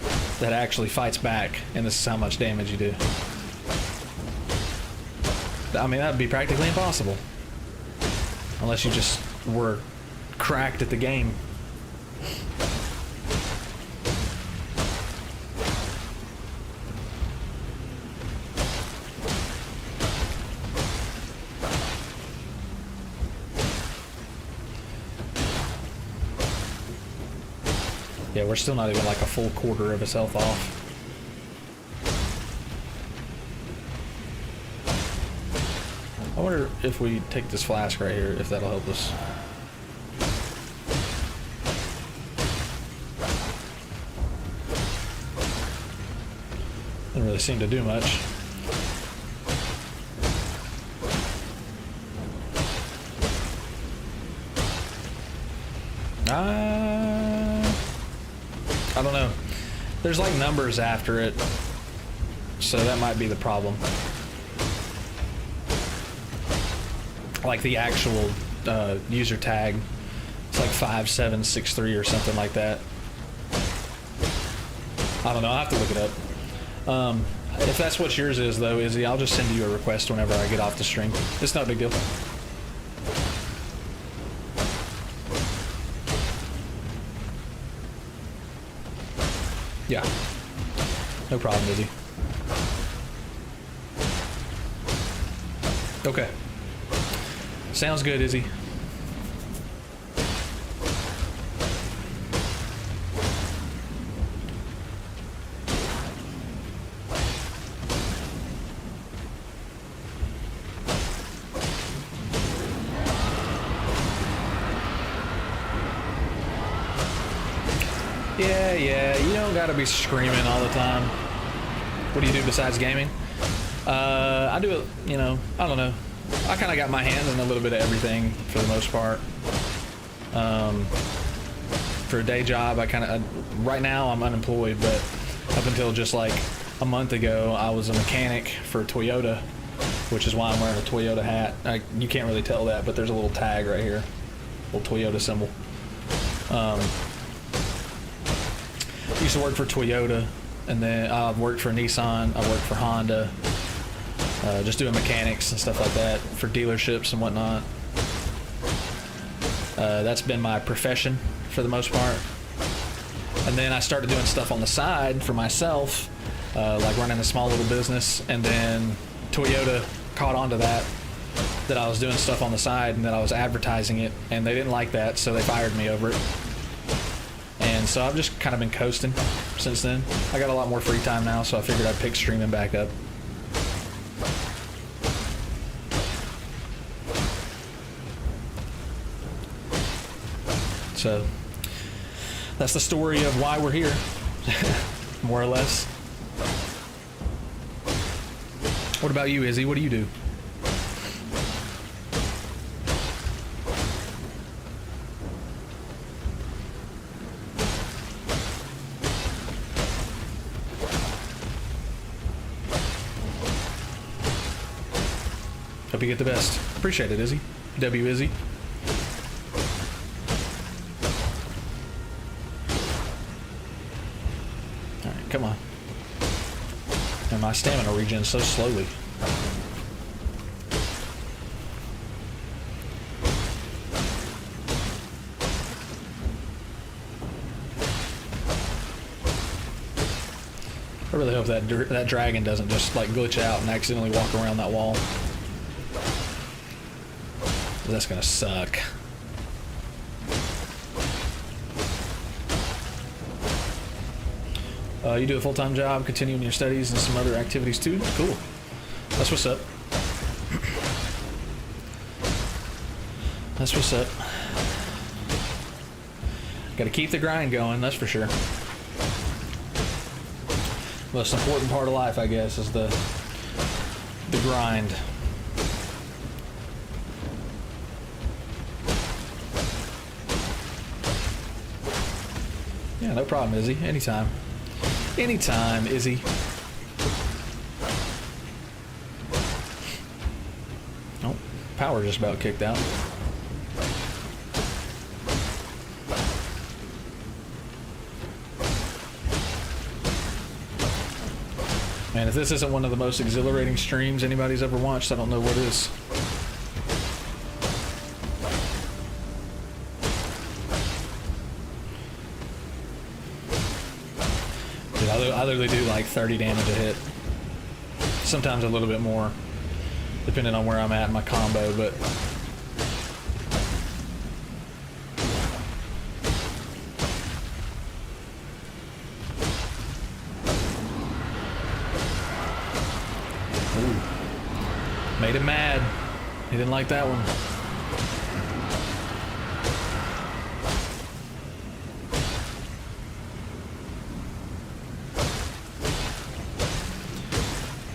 that actually fights back, and this is how much damage you do. I mean, that would be practically impossible. Unless you just were cracked at the game. Yeah, we're still not even like a full quarter of his health off. I wonder if we take this flask right here, if that'll help us. Doesn't really seem to do much. I don't know. There's like numbers after it, so that might be the problem. Like the actual user tag, it's like 5763 or something like that. I don't know. I'll have to look it up. If that's what yours is, though, Izzy, I'll just send you a request whenever I get off the stream. It's not a big deal. Yeah. No problem, Izzy. Okay. Sounds good, Izzy. Yeah, you don't gotta be screaming all the time. What do you do besides gaming? I do it, you know, I don't know. I kind of got my hands in a little bit of everything for the most part. For a day job, I kind of, right now I'm unemployed, but up until just like a month ago, I was a mechanic for Toyota, which is why I'm wearing a Toyota hat. You can't really tell that, but there's a little tag right here, little Toyota symbol. Used to work for Toyota, and then I've worked for Nissan, I worked for Honda, just doing mechanics and stuff like that for dealerships and whatnot. That's been my profession for the most part. And then I started doing stuff on the side for myself, like running a small little business, and then Toyota caught on to that I was doing stuff on the side and that I was advertising it, and they didn't like that, so they fired me over it. And so I've just kind of been coasting since then. I got a lot more free time now, so I figured I'd pick streaming back up. So that's the story of why we're here, more or less. What about you, Izzy? What do you do? Hope you get the best. Appreciate it, Izzy. W Izzy. Alright, come on. And my stamina regens so slowly. I really hope that dragon doesn't just like glitch out and accidentally walk around that wall. That's gonna suck. You do a full-time job, continuing your studies and some other activities too? Cool. That's what's up. That's what's up. Gotta keep the grind going, that's for sure. Most important part of life, I guess, is the grind. Yeah, no problem, Izzy. Anytime. Anytime, Izzy. Oh, power just about kicked out. Man, if this isn't one of the most exhilarating streams anybody's ever watched, I don't know what is. Dude, I literally do like 30 damage a hit. Sometimes a little bit more, depending on where I'm at in my combo, but... Made him mad. He didn't like that one.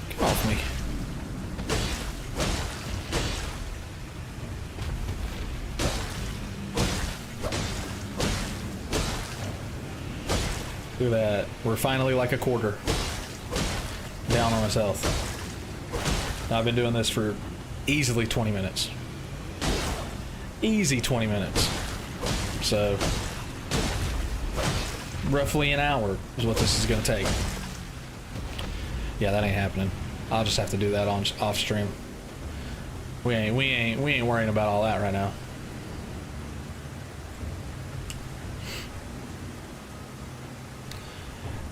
Get off me. Look at that. We're finally like a quarter down on his health. Now, I've been doing this for easily 20 minutes. Easy 20 minutes. So, roughly an hour is what this is going to take. Yeah, that ain't happening. I'll just have to do that on off stream. We ain't worrying about all that right now.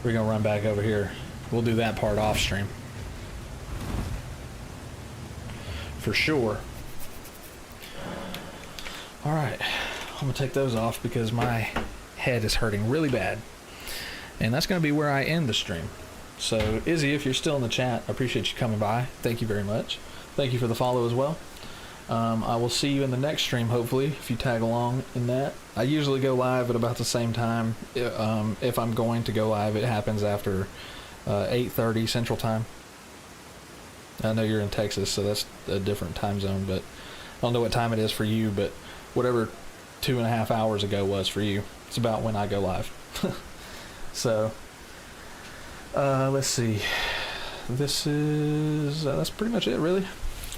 We're gonna run back over here. We'll do that part off stream. For sure. Alright, I'm gonna take those off because my head is hurting really bad. And that's gonna be where I end the stream. So, Izzy, if you're still in the chat, I appreciate you coming by. Thank you very much. Thank you for the follow as well. I will see you in the next stream, hopefully, if you tag along in that. I usually go live at about the same time. If I'm going to go live, it happens after 8:30 Central Time. I know you're in Texas, so that's a different time zone, but I don't know what time it is for you, but whatever 2.5 hours ago was for you, it's about when I go live. So, let's see. This is, that's pretty much it, really.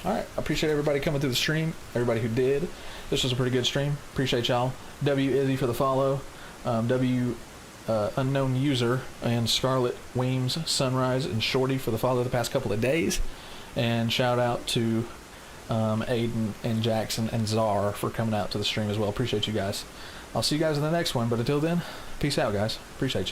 Alright, I appreciate everybody coming through the stream, everybody who did. This was a pretty good stream. Appreciate y'all. W Izzy for the follow. Unknown User and Scarlet Weems, Sunrise, and Shorty for the follow the past couple of days. And shout out to Aiden and Jackson and Czar for coming out to the stream as well. Appreciate you guys. I'll see you guys in the next one, but until then, peace out, guys. Appreciate you.